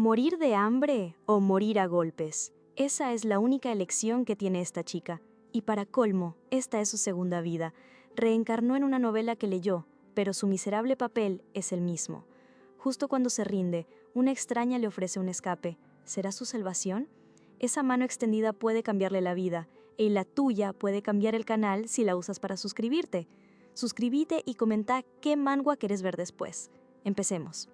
¿Morir de hambre o morir a golpes? Esa es la única elección que tiene esta chica. Y para colmo, esta es su segunda vida. Reencarnó en una novela que leyó, pero su miserable papel es el mismo. Justo cuando se rinde, una extraña le ofrece un escape. ¿Será su salvación? Esa mano extendida puede cambiarle la vida, y la tuya puede cambiar el canal si la usas para suscribirte. Suscríbete y comenta qué mangua quieres ver después. Empecemos.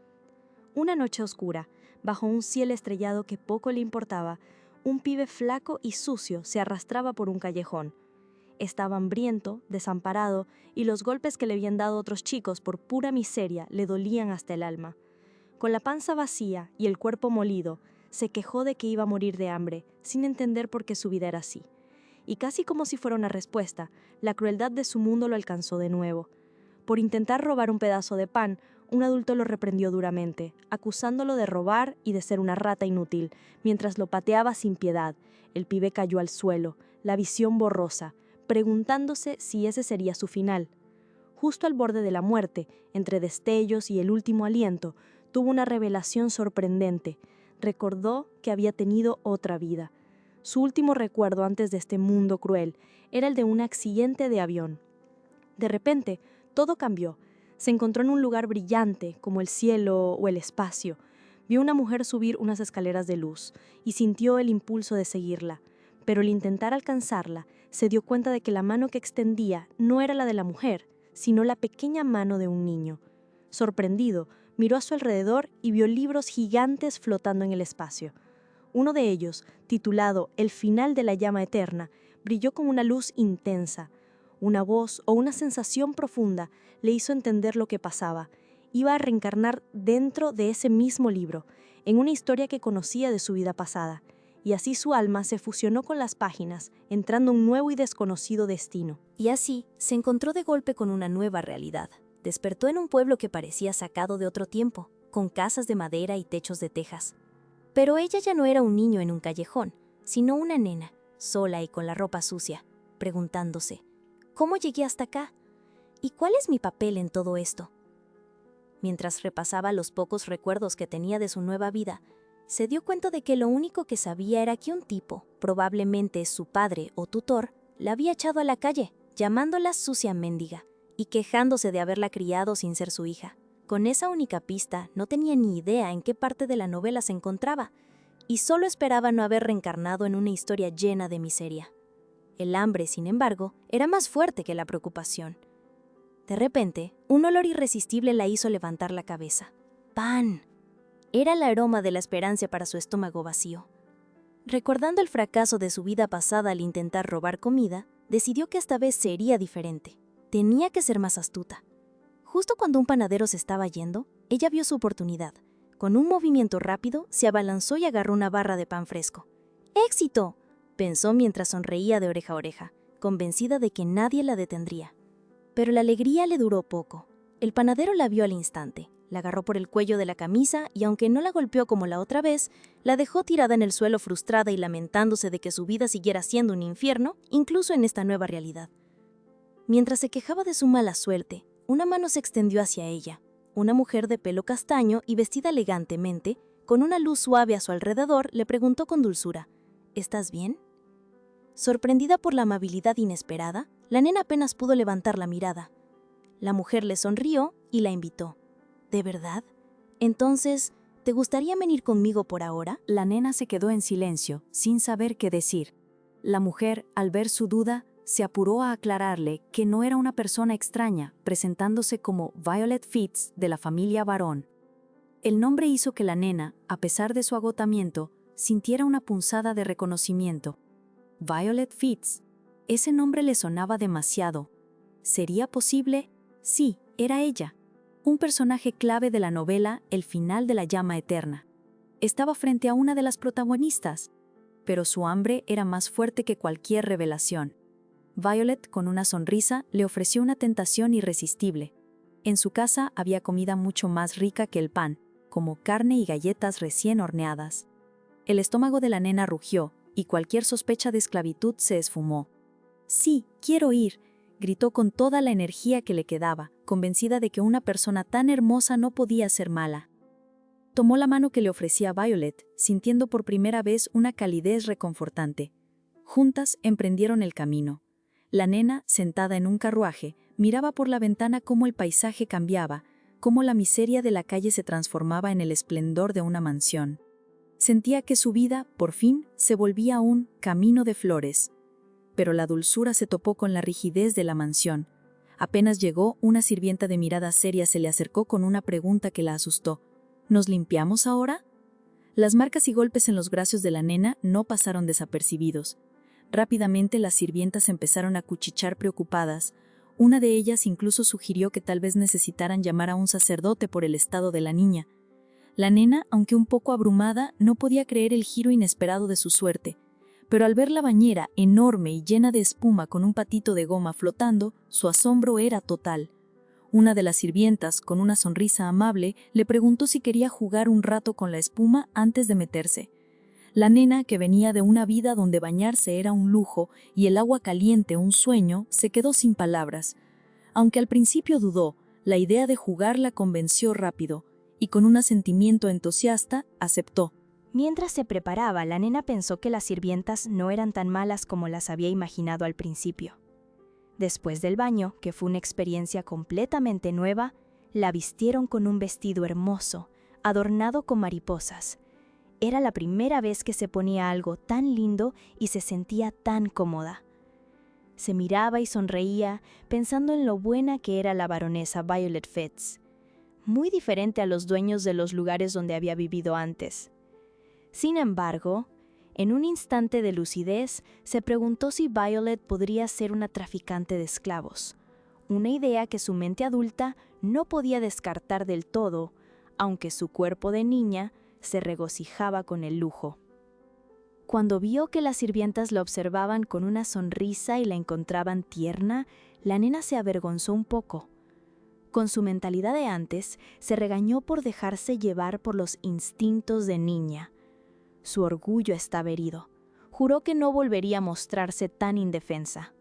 Una noche oscura, bajo un cielo estrellado que poco le importaba, un pibe flaco y sucio se arrastraba por un callejón. Estaba hambriento, desamparado, y los golpes que le habían dado otros chicos por pura miseria le dolían hasta el alma. Con la panza vacía y el cuerpo molido, se quejó de que iba a morir de hambre, sin entender por qué su vida era así. Y casi como si fuera una respuesta, la crueldad de su mundo lo alcanzó de nuevo. Por intentar robar un pedazo de pan, un adulto lo reprendió duramente, acusándolo de robar y de ser una rata inútil. Mientras lo pateaba sin piedad, el pibe cayó al suelo, la visión borrosa, preguntándose si ese sería su final. Justo al borde de la muerte, entre destellos y el último aliento, tuvo una revelación sorprendente. Recordó que había tenido otra vida. Su último recuerdo antes de este mundo cruel era el de un accidente de avión. De repente, todo cambió. Se encontró en un lugar brillante, como el cielo o el espacio. Vio una mujer subir unas escaleras de luz y sintió el impulso de seguirla. Pero al intentar alcanzarla, se dio cuenta de que la mano que extendía no era la de la mujer, sino la pequeña mano de un niño. Sorprendido, miró a su alrededor y vio libros gigantes flotando en el espacio. Uno de ellos, titulado El final de la llama eterna, brilló con una luz intensa. Una voz o una sensación profunda le hizo entender lo que pasaba. Iba a reencarnar dentro de ese mismo libro, en una historia que conocía de su vida pasada, y así su alma se fusionó con las páginas, entrando un nuevo y desconocido destino. Y así se encontró de golpe con una nueva realidad. Despertó en un pueblo que parecía sacado de otro tiempo, con casas de madera y techos de tejas. Pero ella ya no era un niño en un callejón, sino una nena, sola y con la ropa sucia, preguntándose, ¿cómo llegué hasta acá? ¿Y cuál es mi papel en todo esto? Mientras repasaba los pocos recuerdos que tenía de su nueva vida, se dio cuenta de que lo único que sabía era que un tipo, probablemente su padre o tutor, la había echado a la calle, llamándola sucia mendiga, y quejándose de haberla criado sin ser su hija. Con esa única pista, no tenía ni idea en qué parte de la novela se encontraba, y solo esperaba no haber reencarnado en una historia llena de miseria. El hambre, sin embargo, era más fuerte que la preocupación. De repente, un olor irresistible la hizo levantar la cabeza. ¡Pan! Era el aroma de la esperanza para su estómago vacío. Recordando el fracaso de su vida pasada al intentar robar comida, decidió que esta vez sería diferente. Tenía que ser más astuta. Justo cuando un panadero se estaba yendo, ella vio su oportunidad. Con un movimiento rápido, se abalanzó y agarró una barra de pan fresco. ¡Éxito!, pensó mientras sonreía de oreja a oreja, convencida de que nadie la detendría. Pero la alegría le duró poco. El panadero la vio al instante, la agarró por el cuello de la camisa y aunque no la golpeó como la otra vez, la dejó tirada en el suelo frustrada y lamentándose de que su vida siguiera siendo un infierno, incluso en esta nueva realidad. Mientras se quejaba de su mala suerte, una mano se extendió hacia ella. Una mujer de pelo castaño y vestida elegantemente, con una luz suave a su alrededor, le preguntó con dulzura, ¿estás bien? Sorprendida por la amabilidad inesperada, la nena apenas pudo levantar la mirada. La mujer le sonrió y la invitó. ¿De verdad? Entonces, ¿te gustaría venir conmigo por ahora? La nena se quedó en silencio, sin saber qué decir. La mujer, al ver su duda, se apuró a aclararle que no era una persona extraña, presentándose como Violet Fitz de la familia Barón. El nombre hizo que la nena, a pesar de su agotamiento, sintiera una punzada de reconocimiento. Violet Fitz. Ese nombre le sonaba demasiado. ¿Sería posible? Sí, era ella. Un personaje clave de la novela El final de la llama eterna. Estaba frente a una de las protagonistas, pero su hambre era más fuerte que cualquier revelación. Violet, con una sonrisa, le ofreció una tentación irresistible. En su casa había comida mucho más rica que el pan, como carne y galletas recién horneadas. El estómago de la nena rugió, y cualquier sospecha de esclavitud se esfumó. «Sí, quiero ir», gritó con toda la energía que le quedaba, convencida de que una persona tan hermosa no podía ser mala. tomó la mano que le ofrecía Violet, sintiendo por primera vez una calidez reconfortante. Juntas emprendieron el camino. La nena, sentada en un carruaje, miraba por la ventana cómo el paisaje cambiaba, cómo la miseria de la calle se transformaba en el esplendor de una mansión. Sentía que su vida, por fin, se volvía un camino de flores. Pero la dulzura se topó con la rigidez de la mansión. Apenas llegó, una sirvienta de mirada seria se le acercó con una pregunta que la asustó. ¿Nos limpiamos ahora? Las marcas y golpes en los brazos de la nena no pasaron desapercibidos. Rápidamente las sirvientas empezaron a cuchichear preocupadas. Una de ellas incluso sugirió que tal vez necesitaran llamar a un sacerdote por el estado de la niña. La nena, aunque un poco abrumada, no podía creer el giro inesperado de su suerte. Pero al ver la bañera, enorme y llena de espuma con un patito de goma flotando, su asombro era total. Una de las sirvientas, con una sonrisa amable, le preguntó si quería jugar un rato con la espuma antes de meterse. La nena, que venía de una vida donde bañarse era un lujo y el agua caliente un sueño, se quedó sin palabras. Aunque al principio dudó, la idea de jugar la convenció rápido, y con un asentimiento entusiasta, aceptó. Mientras se preparaba, la nena pensó que las sirvientas no eran tan malas como las había imaginado al principio. Después del baño, que fue una experiencia completamente nueva, la vistieron con un vestido hermoso, adornado con mariposas. Era la primera vez que se ponía algo tan lindo y se sentía tan cómoda. Se miraba y sonreía, pensando en lo buena que era la baronesa Violet Fitz, muy diferente a los dueños de los lugares donde había vivido antes. Sin embargo, en un instante de lucidez, se preguntó si Violet podría ser una traficante de esclavos, una idea que su mente adulta no podía descartar del todo, aunque su cuerpo de niña se regocijaba con el lujo. Cuando vio que las sirvientas la observaban con una sonrisa y la encontraban tierna, la nena se avergonzó un poco. Con su mentalidad de antes, se regañó por dejarse llevar por los instintos de niña. Su orgullo estaba herido. Juró que no volvería a mostrarse tan indefensa.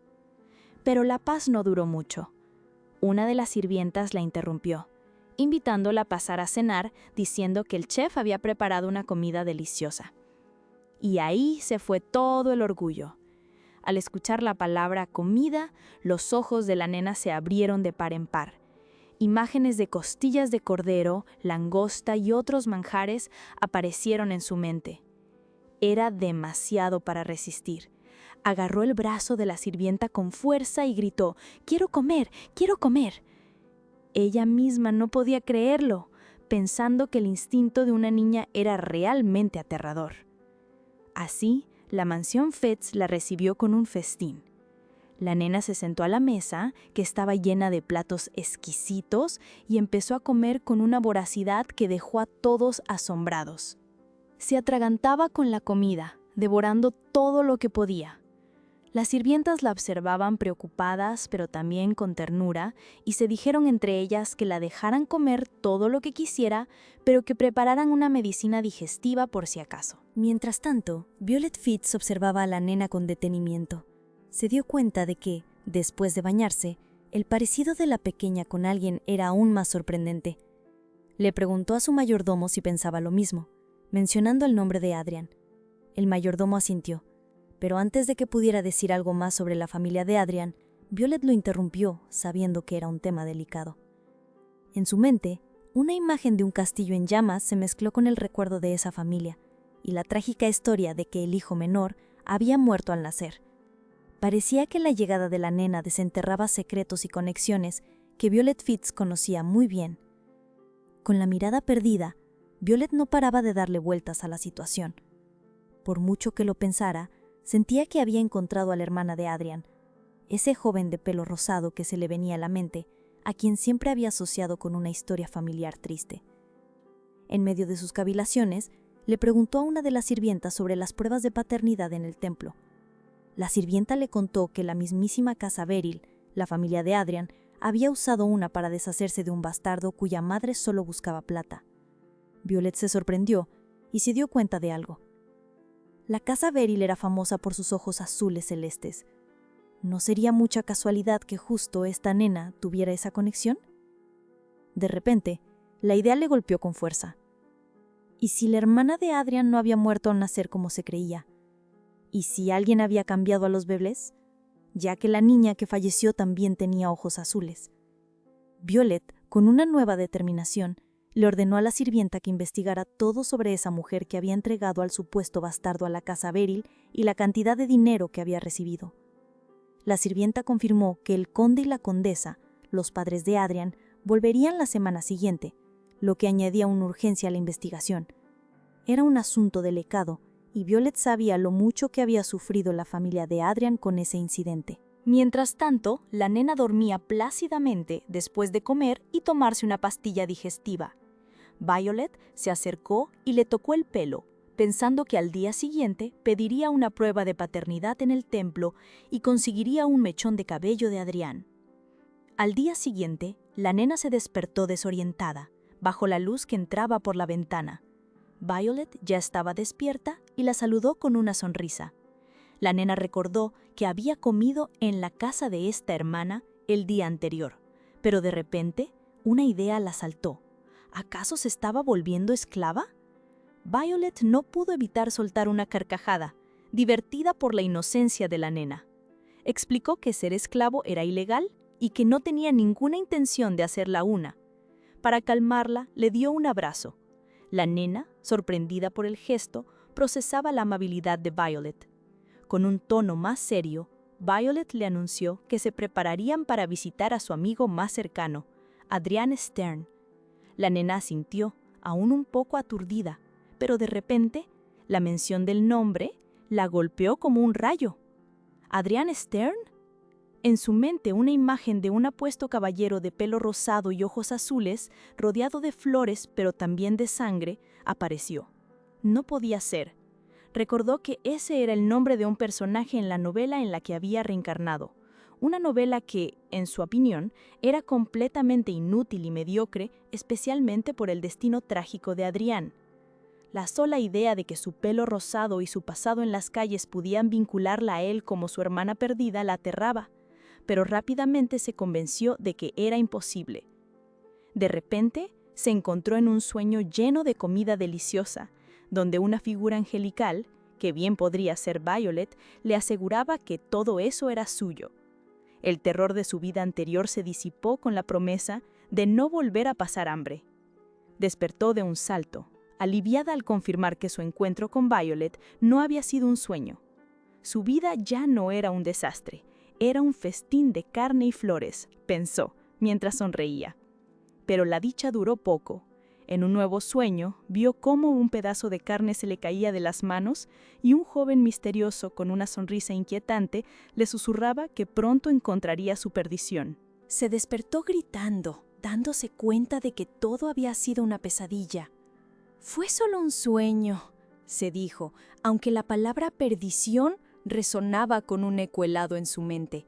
Pero la paz no duró mucho. Una de las sirvientas la interrumpió, invitándola a pasar a cenar, diciendo que el chef había preparado una comida deliciosa. Y ahí se fue todo el orgullo. Al escuchar la palabra comida, los ojos de la nena se abrieron de par en par. Imágenes de costillas de cordero, langosta y otros manjares aparecieron en su mente. Era demasiado para resistir. Agarró el brazo de la sirvienta con fuerza y gritó: «¡Quiero comer! ¡Quiero comer!». Ella misma no podía creerlo, pensando que el instinto de una niña era realmente aterrador. Así, la mansión Fitz la recibió con un festín. La nena se sentó a la mesa, que estaba llena de platos exquisitos, y empezó a comer con una voracidad que dejó a todos asombrados. Se atragantaba con la comida, devorando todo lo que podía. Las sirvientas la observaban preocupadas, pero también con ternura, y se dijeron entre ellas que la dejaran comer todo lo que quisiera, pero que prepararan una medicina digestiva por si acaso. Mientras tanto, Violet Fitz observaba a la nena con detenimiento. Se dio cuenta de que, después de bañarse, el parecido de la pequeña con alguien era aún más sorprendente. Le preguntó a su mayordomo si pensaba lo mismo, mencionando el nombre de Adrian. El mayordomo asintió, pero antes de que pudiera decir algo más sobre la familia de Adrian, Violet lo interrumpió, sabiendo que era un tema delicado. En su mente, una imagen de un castillo en llamas se mezcló con el recuerdo de esa familia, y la trágica historia de que el hijo menor había muerto al nacer. Parecía que la llegada de la nena desenterraba secretos y conexiones que Violet Fitz conocía muy bien. Con la mirada perdida, Violet no paraba de darle vueltas a la situación. Por mucho que lo pensara, sentía que había encontrado a la hermana de Adrian, ese joven de pelo rosado que se le venía a la mente, a quien siempre había asociado con una historia familiar triste. En medio de sus cavilaciones, le preguntó a una de las sirvientas sobre las pruebas de paternidad en el templo. La sirvienta le contó que la mismísima casa Beryl, la familia de Adrian, había usado una para deshacerse de un bastardo cuya madre solo buscaba plata. Violet se sorprendió y se dio cuenta de algo. La casa Beryl era famosa por sus ojos azules celestes. ¿No sería mucha casualidad que justo esta nena tuviera esa conexión? De repente, la idea le golpeó con fuerza. ¿Y si la hermana de Adrian no había muerto al nacer como se creía? ¿Y si alguien había cambiado a los bebés? Ya que la niña que falleció también tenía ojos azules. Violet, con una nueva determinación, le ordenó a la sirvienta que investigara todo sobre esa mujer que había entregado al supuesto bastardo a la casa Beryl y la cantidad de dinero que había recibido. La sirvienta confirmó que el conde y la condesa, los padres de Adrian, volverían la semana siguiente, lo que añadía una urgencia a la investigación. Era un asunto delicado, y Violet sabía lo mucho que había sufrido la familia de Adrian con ese incidente. Mientras tanto, la nena dormía plácidamente después de comer y tomarse una pastilla digestiva. Violet se acercó y le tocó el pelo, pensando que al día siguiente pediría una prueba de paternidad en el templo y conseguiría un mechón de cabello de Adrián. Al día siguiente, la nena se despertó desorientada, bajo la luz que entraba por la ventana. Violet ya estaba despierta y la saludó con una sonrisa. La nena recordó que había comido en la casa de esta hermana el día anterior, pero de repente una idea la asaltó. ¿Acaso se estaba volviendo esclava? Violet no pudo evitar soltar una carcajada, divertida por la inocencia de la nena. Explicó que ser esclavo era ilegal y que no tenía ninguna intención de hacerla una. Para calmarla, le dio un abrazo. La nena, sorprendida por el gesto, procesaba la amabilidad de Violet. Con un tono más serio, Violet le anunció que se prepararían para visitar a su amigo más cercano, Adrian Stern. La nena asintió, aún un poco aturdida, pero de repente, la mención del nombre la golpeó como un rayo. ¿Adrian Stern? En su mente, una imagen de un apuesto caballero de pelo rosado y ojos azules, rodeado de flores pero también de sangre, apareció. No podía ser. Recordó que ese era el nombre de un personaje en la novela en la que había reencarnado. Una novela que, en su opinión, era completamente inútil y mediocre, especialmente por el destino trágico de Adrián. La sola idea de que su pelo rosado y su pasado en las calles podían vincularla a él como su hermana perdida la aterraba, pero rápidamente se convenció de que era imposible. De repente, se encontró en un sueño lleno de comida deliciosa, donde una figura angelical, que bien podría ser Violet, le aseguraba que todo eso era suyo. El terror de su vida anterior se disipó con la promesa de no volver a pasar hambre. Despertó de un salto, aliviada al confirmar que su encuentro con Violet no había sido un sueño. Su vida ya no era un desastre, era un festín de carne y flores, pensó, mientras sonreía. Pero la dicha duró poco. En un nuevo sueño, vio cómo un pedazo de carne se le caía de las manos y un joven misterioso con una sonrisa inquietante le susurraba que pronto encontraría su perdición. Se despertó gritando, dándose cuenta de que todo había sido una pesadilla. Fue solo un sueño, se dijo, aunque la palabra perdición resonaba con un eco helado en su mente.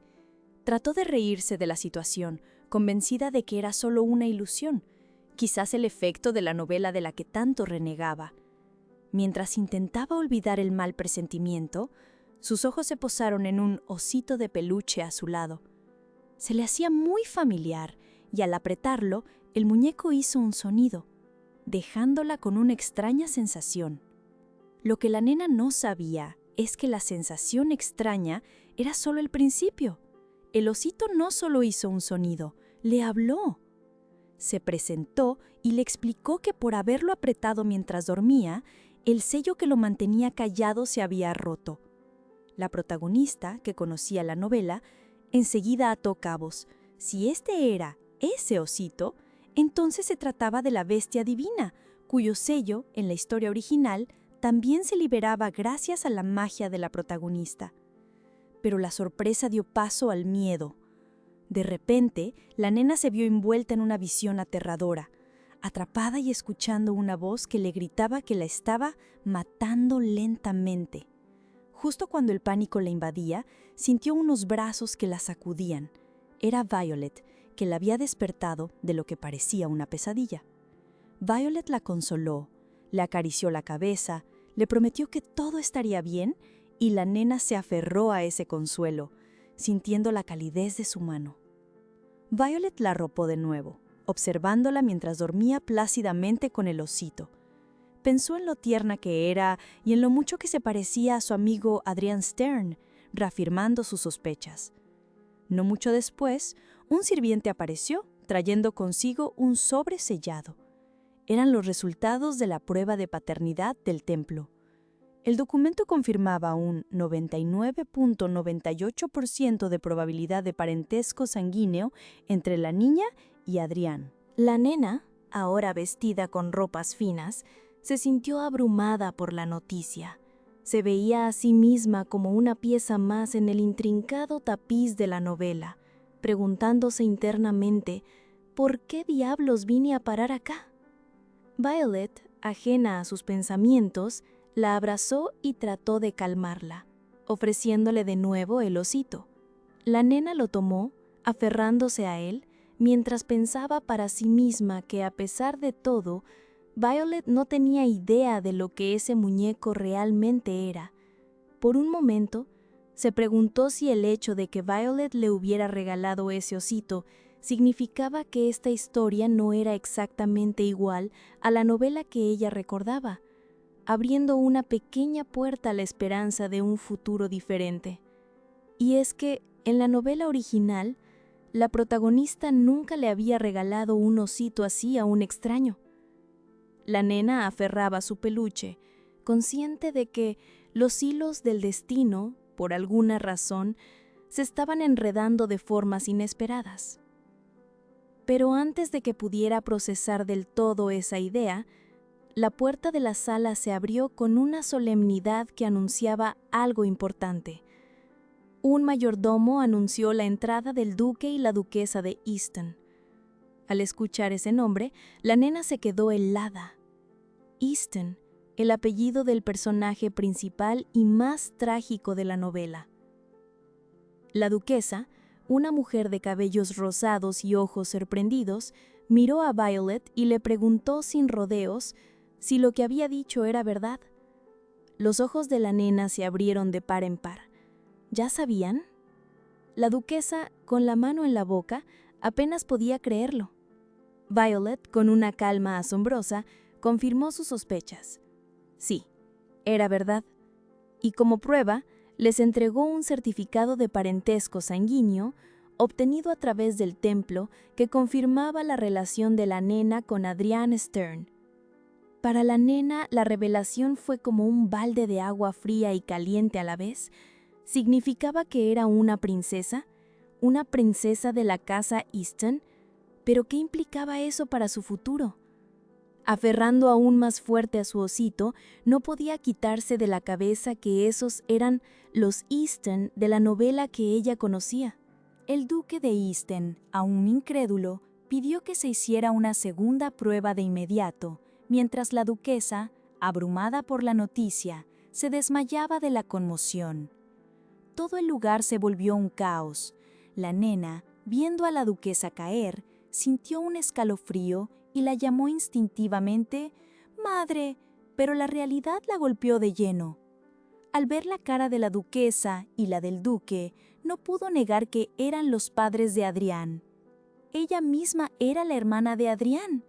Trató de reírse de la situación, convencida de que era solo una ilusión, quizás el efecto de la novela de la que tanto renegaba. Mientras intentaba olvidar el mal presentimiento, sus ojos se posaron en un osito de peluche a su lado. Se le hacía muy familiar y al apretarlo, el muñeco hizo un sonido, dejándola con una extraña sensación. Lo que la nena no sabía es que la sensación extraña era solo el principio. El osito no solo hizo un sonido, le habló. Se presentó y le explicó que por haberlo apretado mientras dormía, el sello que lo mantenía callado se había roto. La protagonista, que conocía la novela, enseguida ató cabos. Si este era ese osito, entonces se trataba de la bestia divina, cuyo sello, en la historia original, también se liberaba gracias a la magia de la protagonista. Pero la sorpresa dio paso al miedo. De repente, la nena se vio envuelta en una visión aterradora, atrapada y escuchando una voz que le gritaba que la estaba matando lentamente. Justo cuando el pánico la invadía, sintió unos brazos que la sacudían. Era Violet, que la había despertado de lo que parecía una pesadilla. Violet la consoló, le acarició la cabeza, le prometió que todo estaría bien y la nena se aferró a ese consuelo, sintiendo la calidez de su mano. Violet la arropó de nuevo, observándola mientras dormía plácidamente con el osito. pensó en lo tierna que era y en lo mucho que se parecía a su amigo Adrian Stern, reafirmando sus sospechas. No mucho después, un sirviente apareció, trayendo consigo un sobre sellado. Eran los resultados de la prueba de paternidad del templo. El documento confirmaba un 99.98% de probabilidad de parentesco sanguíneo entre la niña y Adrián. La nena, ahora vestida con ropas finas, se sintió abrumada por la noticia. Se veía a sí misma como una pieza más en el intrincado tapiz de la novela, preguntándose internamente, ¿por qué diablos vine a parar acá? Violet, ajena a sus pensamientos, la abrazó y trató de calmarla, ofreciéndole de nuevo el osito. La nena lo tomó, aferrándose a él, mientras pensaba para sí misma que a pesar de todo, Violet no tenía idea de lo que ese muñeco realmente era. Por un momento, se preguntó si el hecho de que Violet le hubiera regalado ese osito significaba que esta historia no era exactamente igual a la novela que ella recordaba, abriendo una pequeña puerta a la esperanza de un futuro diferente. Y es que, en la novela original, la protagonista nunca le había regalado un osito así a un extraño. La nena aferraba su peluche, consciente de que los hilos del destino, por alguna razón, se estaban enredando de formas inesperadas. Pero antes de que pudiera procesar del todo esa idea, la puerta de la sala se abrió con una solemnidad que anunciaba algo importante. Un mayordomo anunció la entrada del duque y la duquesa de Easton. Al escuchar ese nombre, la nena se quedó helada. Easton, el apellido del personaje principal y más trágico de la novela. La duquesa, una mujer de cabellos rosados y ojos sorprendidos, miró a Violet y le preguntó sin rodeos si lo que había dicho era verdad. Los ojos de la nena se abrieron de par en par. ¿Ya sabían? La duquesa, con la mano en la boca, apenas podía creerlo. Violet, con una calma asombrosa, confirmó sus sospechas. Sí, era verdad. Y como prueba, les entregó un certificado de parentesco sanguíneo obtenido a través del templo que confirmaba la relación de la nena con Adrian Stern. Para la nena, la revelación fue como un balde de agua fría y caliente a la vez. Significaba que era una princesa de la casa Easton, pero ¿qué implicaba eso para su futuro? Aferrando aún más fuerte a su osito, no podía quitarse de la cabeza que esos eran los Easton de la novela que ella conocía. El duque de Easton, aún incrédulo, pidió que se hiciera una segunda prueba de inmediato, mientras la duquesa, abrumada por la noticia, se desmayaba de la conmoción. Todo el lugar se volvió un caos. La nena, viendo a la duquesa caer, sintió un escalofrío y la llamó instintivamente «Madre», pero la realidad la golpeó de lleno. Al ver la cara de la duquesa y la del duque, no pudo negar que eran los padres de Adrián. Ella misma era la hermana de Adrián.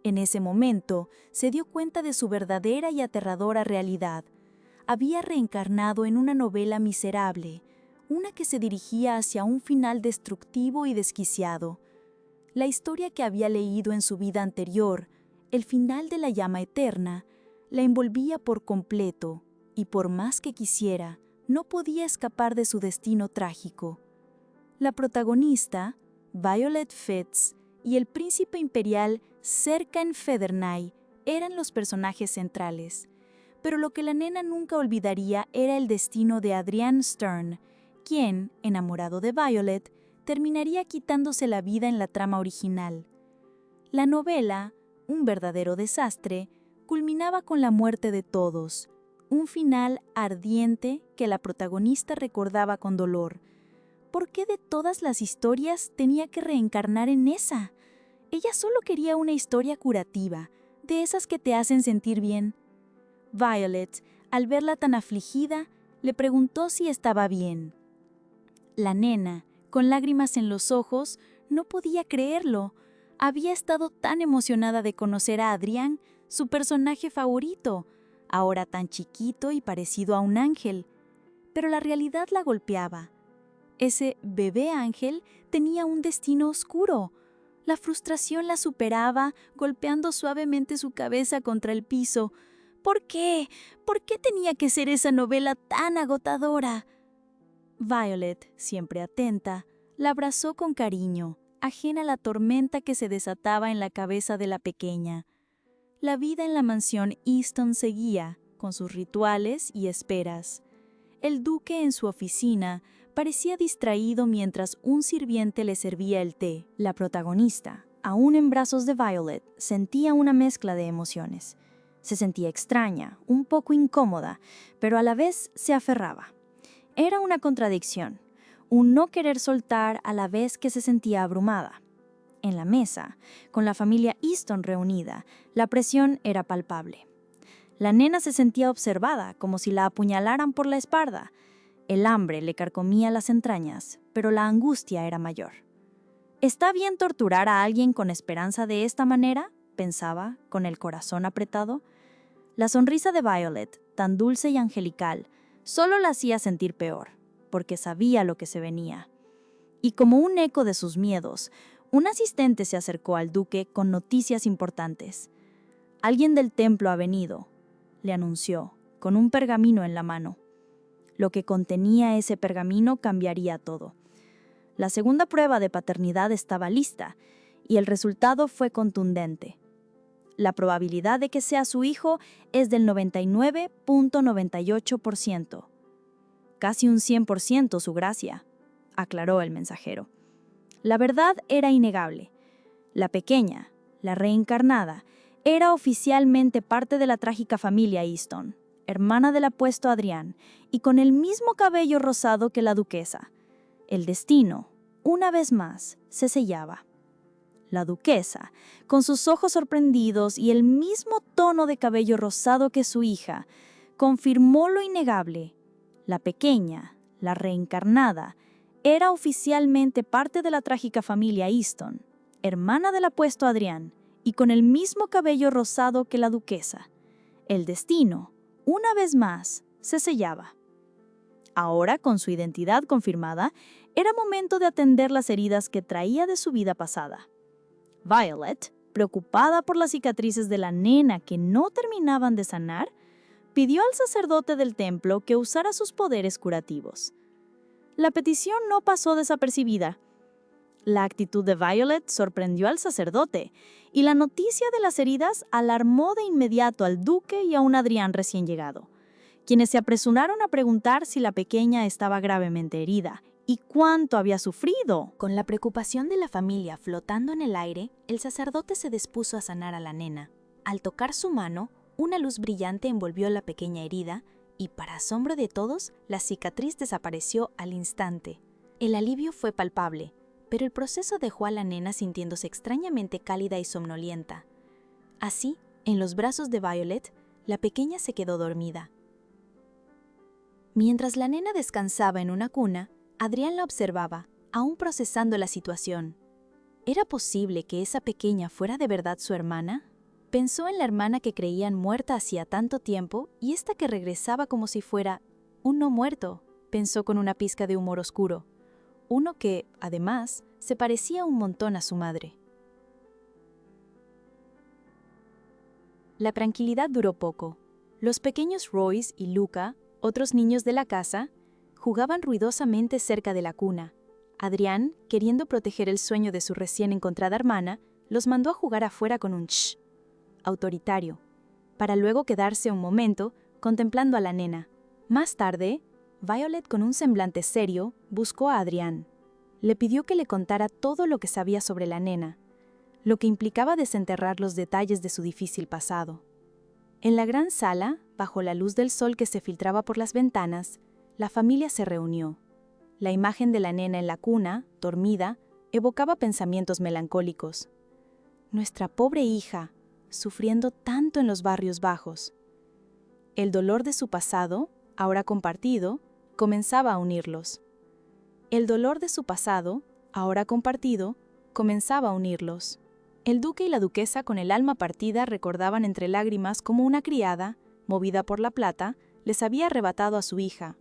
En ese momento, se dio cuenta de su verdadera y aterradora realidad. Había reencarnado en una novela miserable, una que se dirigía hacia un final destructivo y desquiciado. La historia que había leído en su vida anterior, el final de la llama eterna, la envolvía por completo, y por más que quisiera, no podía escapar de su destino trágico. La protagonista, Violet Fitz, y el príncipe imperial Serkan Federnay eran los personajes centrales, pero lo que la nena nunca olvidaría era el destino de Adrian Stern, quien, enamorado de Violet, terminaría quitándose la vida en la trama original. La novela, un verdadero desastre, culminaba con la muerte de todos, un final ardiente que la protagonista recordaba con dolor. ¿Por qué de todas las historias tenía que reencarnar en esa? Ella solo quería una historia curativa, de esas que te hacen sentir bien. Violet, al verla tan afligida, le preguntó si estaba bien. La nena, con lágrimas en los ojos, no podía creerlo. Había estado tan emocionada de conocer a Adrián, su personaje favorito, ahora tan chiquito y parecido a un ángel. Pero la realidad la golpeaba. Ese bebé ángel tenía un destino oscuro. La frustración la superaba, golpeando suavemente su cabeza contra el piso. ¿Por qué? ¿Por qué tenía que ser esa novela tan agotadora? Violet, siempre atenta, la abrazó con cariño, ajena a la tormenta que se desataba en la cabeza de la pequeña. La vida en la mansión Easton seguía, con sus rituales y esperas. El duque en su oficina parecía distraído mientras un sirviente le servía el té. La protagonista, aún en brazos de Violet, sentía una mezcla de emociones. Se sentía extraña, un poco incómoda, pero a la vez se aferraba. Era una contradicción, un no querer soltar a la vez que se sentía abrumada. En la mesa, con la familia Easton reunida, la presión era palpable. La nena se sentía observada, como si la apuñalaran por la espalda. El hambre le carcomía las entrañas, pero la angustia era mayor. ¿Está bien torturar a alguien con esperanza de esta manera?, pensaba, con el corazón apretado. La sonrisa de Violet, tan dulce y angelical, solo la hacía sentir peor, porque sabía lo que se venía. Y como un eco de sus miedos, un asistente se acercó al duque con noticias importantes. «Alguien del templo ha venido», le anunció, con un pergamino en la mano. Lo que contenía ese pergamino cambiaría todo. La segunda prueba de paternidad estaba lista, y el resultado fue contundente. La probabilidad de que sea su hijo es del 99.98%. Casi un 100% su gracia, aclaró el mensajero. La verdad era innegable. La pequeña, la reencarnada, era oficialmente parte de la trágica familia Easton, hermana del apuesto Adrián, y con el mismo cabello rosado que la duquesa. El destino, una vez más, se sellaba. La duquesa, con sus ojos sorprendidos y el mismo tono de cabello rosado que su hija, confirmó lo innegable. La pequeña, la reencarnada, era oficialmente parte de la trágica familia Easton, hermana del apuesto Adrián, y con el mismo cabello rosado que la duquesa. El destino, una vez más, se sellaba. Ahora, con su identidad confirmada, era momento de atender las heridas que traía de su vida pasada. Violet, preocupada por las cicatrices de la nena que no terminaban de sanar, pidió al sacerdote del templo que usara sus poderes curativos. La petición no pasó desapercibida. La actitud de Violet sorprendió al sacerdote, y la noticia de las heridas alarmó de inmediato al duque y a un Adrián recién llegado, quienes se apresuraron a preguntar si la pequeña estaba gravemente herida y cuánto había sufrido. Con la preocupación de la familia flotando en el aire, el sacerdote se dispuso a sanar a la nena. Al tocar su mano, una luz brillante envolvió la pequeña herida y, para asombro de todos, la cicatriz desapareció al instante. El alivio fue palpable, pero el proceso dejó a la nena sintiéndose extrañamente cálida y somnolienta. Así, en los brazos de Violet, la pequeña se quedó dormida. Mientras la nena descansaba en una cuna, Adrián la observaba, aún procesando la situación. ¿Era posible que esa pequeña fuera de verdad su hermana? Pensó en la hermana que creían muerta hacía tanto tiempo y esta que regresaba como si fuera un no muerto, pensó con una pizca de humor oscuro. Uno que, además, se parecía un montón a su madre. La tranquilidad duró poco. Los pequeños Royce y Luca, otros niños de la casa, jugaban ruidosamente cerca de la cuna. Adrián, queriendo proteger el sueño de su recién encontrada hermana, los mandó a jugar afuera con un shh autoritario, para luego quedarse un momento contemplando a la nena. Más tarde, Violet, con un semblante serio, buscó a Adrián. Le pidió que le contara todo lo que sabía sobre la nena, lo que implicaba desenterrar los detalles de su difícil pasado. En la gran sala, bajo la luz del sol que se filtraba por las ventanas, la familia se reunió. La imagen de la nena en la cuna, dormida, evocaba pensamientos melancólicos. Nuestra pobre hija, sufriendo tanto en los barrios bajos. El dolor de su pasado, ahora compartido, comenzaba a unirlos. El dolor de su pasado, ahora compartido, comenzaba a unirlos. El duque y la duquesa, con el alma partida, recordaban entre lágrimas cómo una criada, movida por la plata, les había arrebatado a su hija.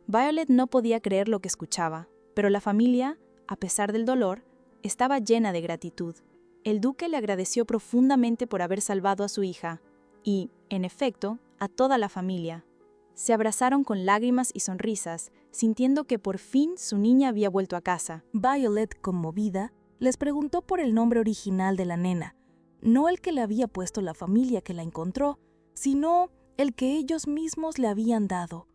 Violet no podía creer lo que escuchaba, pero la familia, a pesar del dolor, estaba llena de gratitud. El duque le agradeció profundamente por haber salvado a su hija y, en efecto, a toda la familia. Se abrazaron con lágrimas y sonrisas, sintiendo que por fin su niña había vuelto a casa. Violet, conmovida, les preguntó por el nombre original de la nena, no el que le había puesto la familia que la encontró, sino el que ellos mismos le habían dado.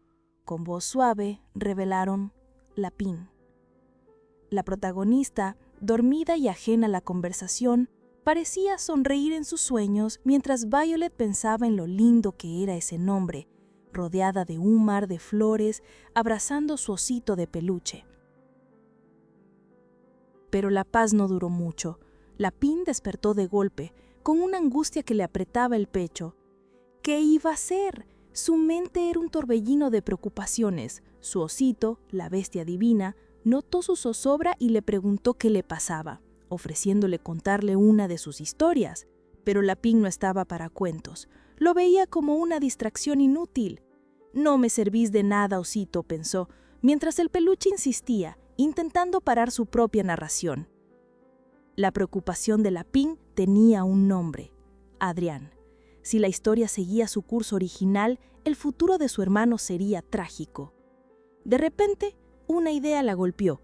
Con voz suave, revelaron Lapin. La protagonista, dormida y ajena a la conversación, parecía sonreír en sus sueños mientras Violet pensaba en lo lindo que era ese nombre, rodeada de un mar de flores, abrazando su osito de peluche. Pero la paz no duró mucho. Lapin despertó de golpe, con una angustia que le apretaba el pecho. ¿Qué iba a hacer? Su mente era un torbellino de preocupaciones. Su osito, la bestia divina, notó su zozobra y le preguntó qué le pasaba, ofreciéndole contarle una de sus historias. Pero Lapin no estaba para cuentos. Lo veía como una distracción inútil. «No me servís de nada, osito», pensó, mientras el peluche insistía, intentando parar su propia narración. La preocupación de Lapin tenía un nombre: Adrián. Si la historia seguía su curso original, el futuro de su hermano sería trágico. De repente, una idea la golpeó.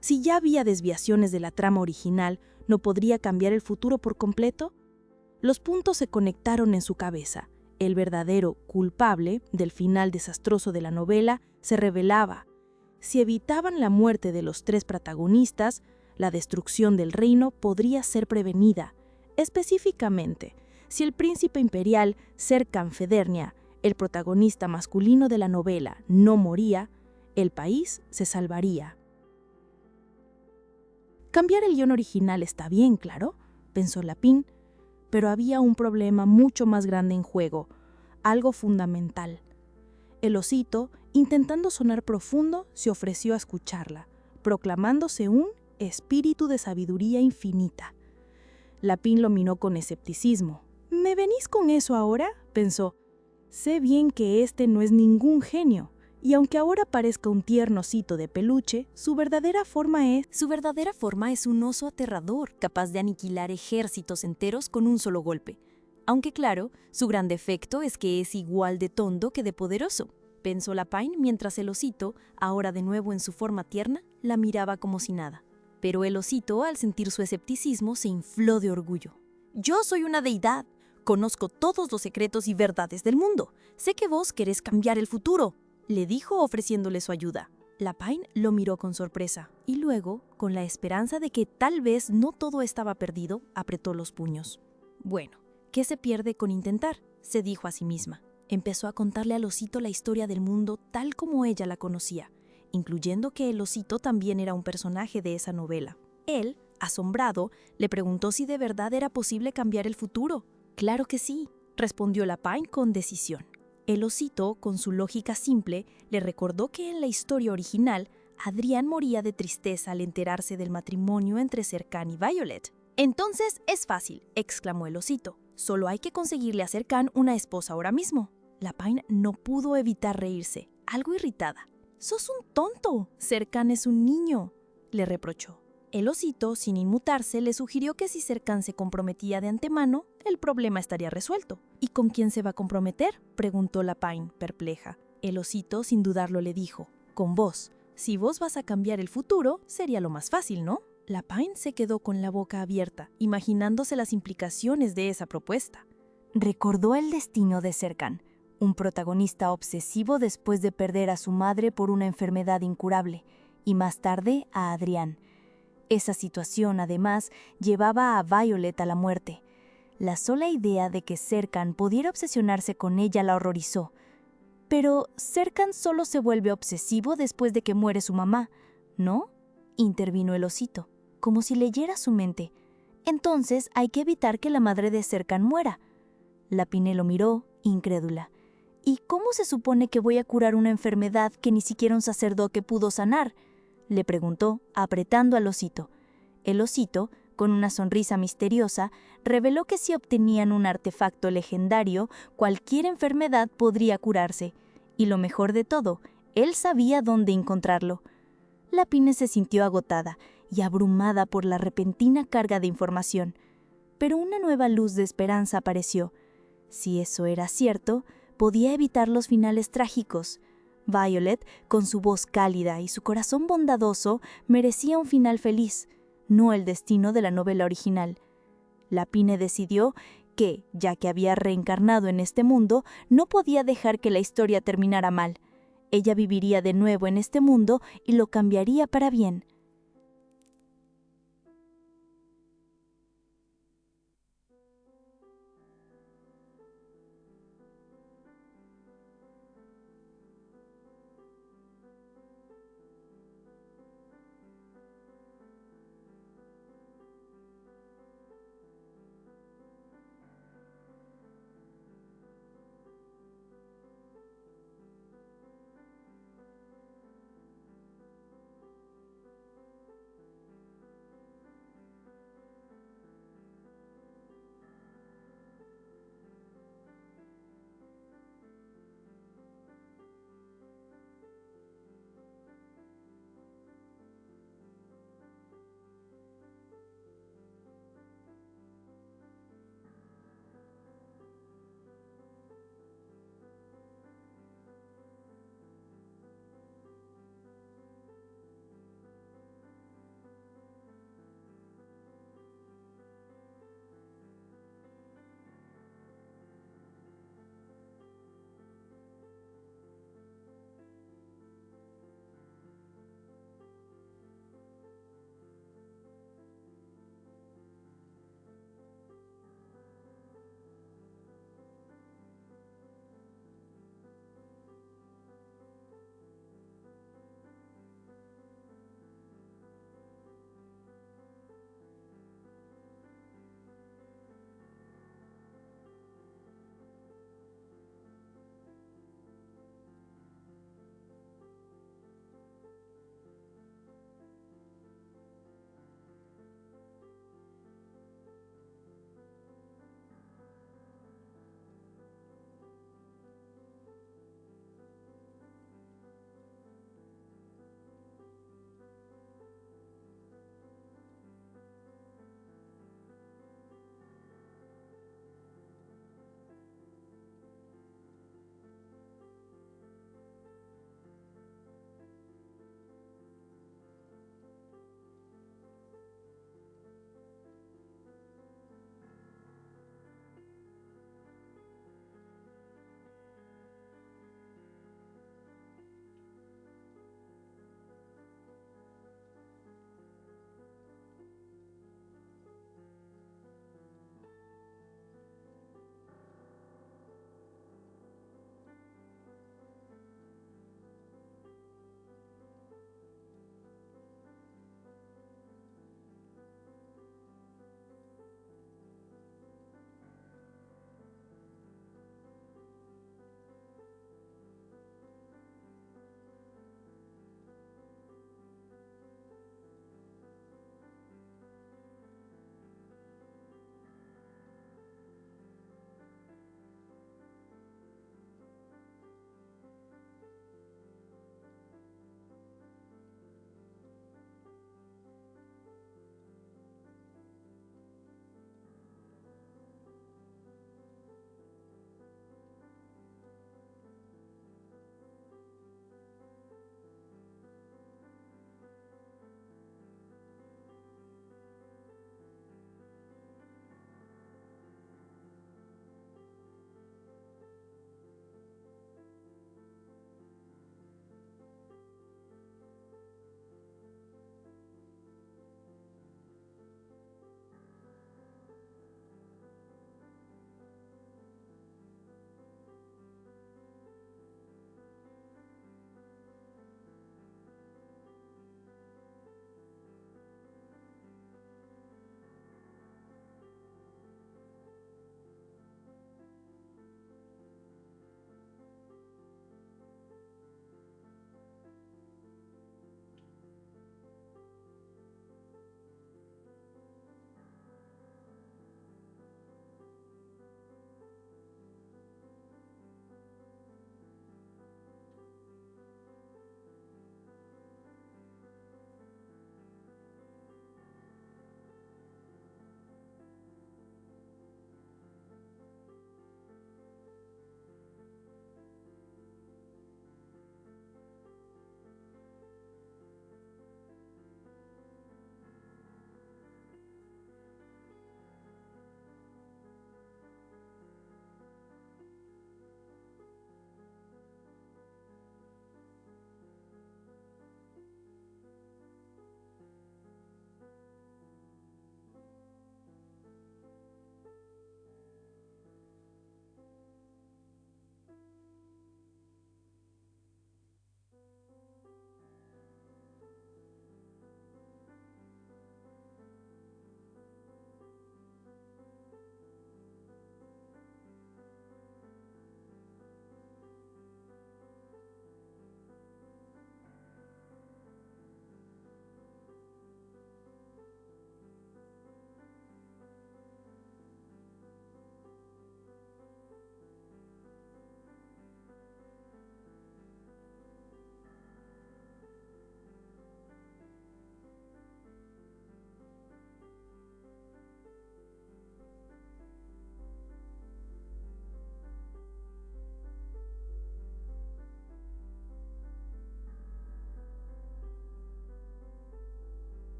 Si ya había desviaciones de la trama original, ¿no podría cambiar el futuro por completo? Los puntos se conectaron en su cabeza. El verdadero culpable del final desastroso de la novela se revelaba. Si evitaban la muerte de los tres protagonistas, la destrucción del reino podría ser prevenida. Específicamente, si el príncipe imperial Serkan Federnia, el protagonista masculino de la novela, no moría, el país se salvaría. Cambiar el guión original está bien, claro, pensó Lapin, pero había un problema mucho más grande en juego, algo fundamental. El osito, intentando sonar profundo, se ofreció a escucharla, proclamándose un espíritu de sabiduría infinita. Lapin lo miró con escepticismo. «¿Me venís con eso ahora?», pensó. «Sé bien que este no es ningún genio, y aunque ahora parezca un tierno osito de peluche, su verdadera forma es un oso aterrador, capaz de aniquilar ejércitos enteros con un solo golpe. Aunque claro, su gran defecto es que es igual de tonto que de poderoso», pensó Lapin mientras el osito, ahora de nuevo en su forma tierna, la miraba como si nada. Pero el osito, al sentir su escepticismo, se infló de orgullo. «Yo soy una deidad. Conozco todos los secretos y verdades del mundo. Sé que vos querés cambiar el futuro», le dijo ofreciéndole su ayuda. Lapin lo miró con sorpresa y luego, con la esperanza de que tal vez no todo estaba perdido, apretó los puños. «Bueno, ¿qué se pierde con intentar?», se dijo a sí misma. Empezó a contarle al osito la historia del mundo tal como ella la conocía, incluyendo que el osito también era un personaje de esa novela. Él, asombrado, le preguntó si de verdad era posible cambiar el futuro. «Claro que sí», respondió Lapin con decisión. El osito, con su lógica simple, le recordó que en la historia original, Adrián moría de tristeza al enterarse del matrimonio entre Serkan y Violet. «Entonces es fácil», exclamó el osito. «Solo hay que conseguirle a Serkan una esposa ahora mismo». Lapin no pudo evitar reírse, algo irritada. «Sos un tonto. Serkan es un niño», le reprochó. El osito, sin inmutarse, le sugirió que si Serkan se comprometía de antemano, el problema estaría resuelto. «¿Y con quién se va a comprometer?», preguntó Lapin, perpleja. El osito, sin dudarlo, le dijo: «Con vos. Si vos vas a cambiar el futuro, sería lo más fácil, ¿no?». Lapin se quedó con la boca abierta, imaginándose las implicaciones de esa propuesta. Recordó el destino de Serkan, un protagonista obsesivo después de perder a su madre por una enfermedad incurable, y más tarde a Adrián. Esa situación, además, llevaba a Violet a la muerte. La sola idea de que Serkan pudiera obsesionarse con ella la horrorizó. Pero Serkan solo se vuelve obsesivo después de que muere su mamá, ¿no?, intervino el osito, como si leyera su mente. «Entonces hay que evitar que la madre de Serkan muera». Lapin lo miró, incrédula. «¿Y cómo se supone que voy a curar una enfermedad que ni siquiera un sacerdote pudo sanar?», le preguntó, apretando al osito. El osito, Con una sonrisa misteriosa, reveló que si obtenían un artefacto legendario, cualquier enfermedad podría curarse. Y lo mejor de todo, él sabía dónde encontrarlo. La Pine se sintió agotada y abrumada por la repentina carga de información. Pero una nueva luz de esperanza apareció. Si eso era cierto, podía evitar los finales trágicos. Violet, con su voz cálida y su corazón bondadoso, merecía un final feliz, no el destino de la novela original. La Pine decidió que, ya que había reencarnado en este mundo, no podía dejar que la historia terminara mal. Ella viviría de nuevo en este mundo y lo cambiaría para bien.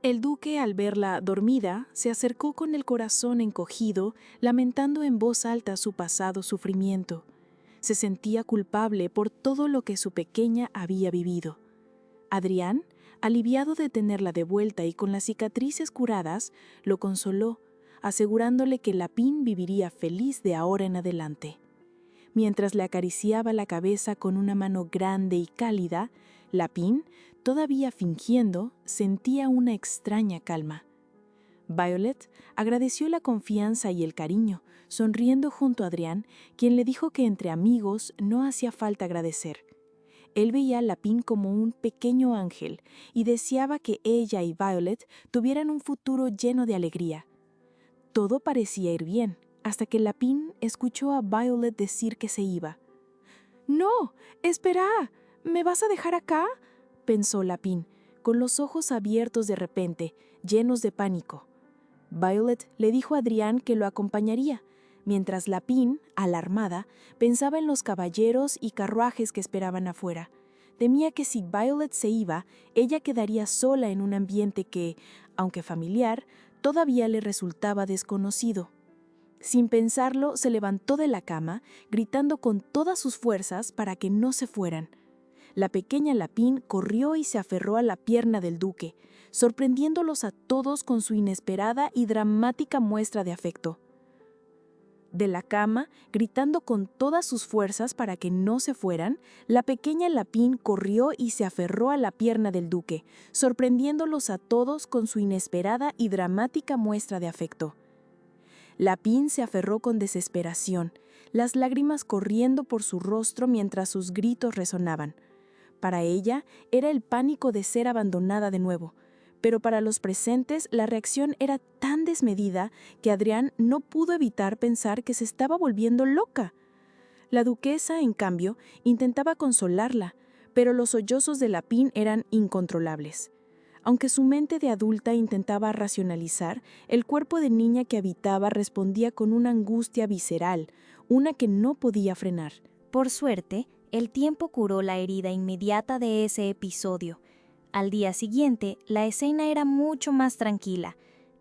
El duque, al verla dormida, se acercó con el corazón encogido, lamentando en voz alta su pasado sufrimiento. Se sentía culpable por todo lo que su pequeña había vivido. Adrián, aliviado de tenerla de vuelta y con las cicatrices curadas, lo consoló, asegurándole que Lapine viviría feliz de ahora en adelante. Mientras le acariciaba la cabeza con una mano grande y cálida, Lapine, todavía fingiendo, sentía una extraña calma. Violet agradeció la confianza y el cariño, sonriendo junto a Adrián, quien le dijo que entre amigos no hacía falta agradecer. Él veía a Lapine como un pequeño ángel y deseaba que ella y Violet tuvieran un futuro lleno de alegría. Todo parecía ir bien, hasta que Lapine escuchó a Violet decir que se iba. «No, espera, ¿me vas a dejar acá?», pensó Lapine, con los ojos abiertos de repente, llenos de pánico. Violet le dijo a Adrián que lo acompañaría, mientras Lapine, alarmada, pensaba en los caballeros y carruajes que esperaban afuera. Temía que si Violet se iba, ella quedaría sola en un ambiente que, aunque familiar, todavía le resultaba desconocido. Sin pensarlo, se levantó de la cama, gritando con todas sus fuerzas para que no se fueran. La pequeña Lapine corrió y se aferró a la pierna del duque, sorprendiéndolos a todos con su inesperada y dramática muestra de afecto. De la cama, gritando con todas sus fuerzas para que no se fueran, la pequeña Lapine corrió y se aferró a la pierna del duque, sorprendiéndolos a todos con su inesperada y dramática muestra de afecto. Lapine se aferró con desesperación, las lágrimas corriendo por su rostro mientras sus gritos resonaban. Para ella era el pánico de ser abandonada de nuevo, pero para los presentes la reacción era tan desmedida que Adrián no pudo evitar pensar que se estaba volviendo loca. La duquesa, en cambio, intentaba consolarla, pero los sollozos de Lapine eran incontrolables. Aunque su mente de adulta intentaba racionalizar, el cuerpo de niña que habitaba respondía con una angustia visceral, una que no podía frenar. Por suerte, el tiempo curó la herida inmediata de ese episodio. Al día siguiente, la escena era mucho más tranquila.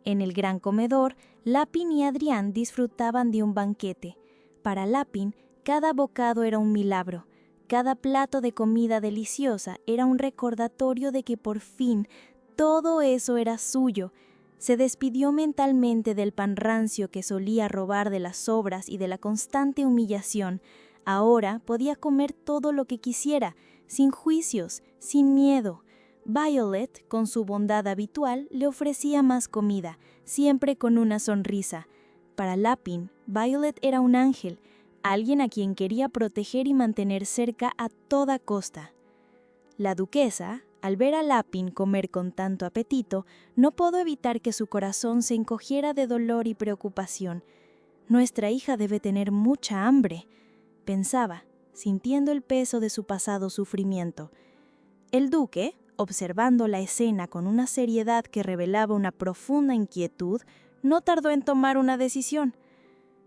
En el gran comedor, Lapine y Adrián disfrutaban de un banquete. Para Lapine, cada bocado era un milagro. Cada plato de comida deliciosa era un recordatorio de que por fin todo eso era suyo. Se despidió mentalmente del pan rancio que solía robar de las sobras y de la constante humillación. Ahora podía comer todo lo que quisiera, sin juicios, sin miedo. Violet, con su bondad habitual, le ofrecía más comida, siempre con una sonrisa. Para Lapine, Violet era un ángel, alguien a quien quería proteger y mantener cerca a toda costa. La duquesa, al ver a Lapine comer con tanto apetito, no pudo evitar que su corazón se encogiera de dolor y preocupación. «Nuestra hija debe tener mucha hambre», pensaba, sintiendo el peso de su pasado sufrimiento. El duque, observando la escena con una seriedad que revelaba una profunda inquietud, no tardó en tomar una decisión.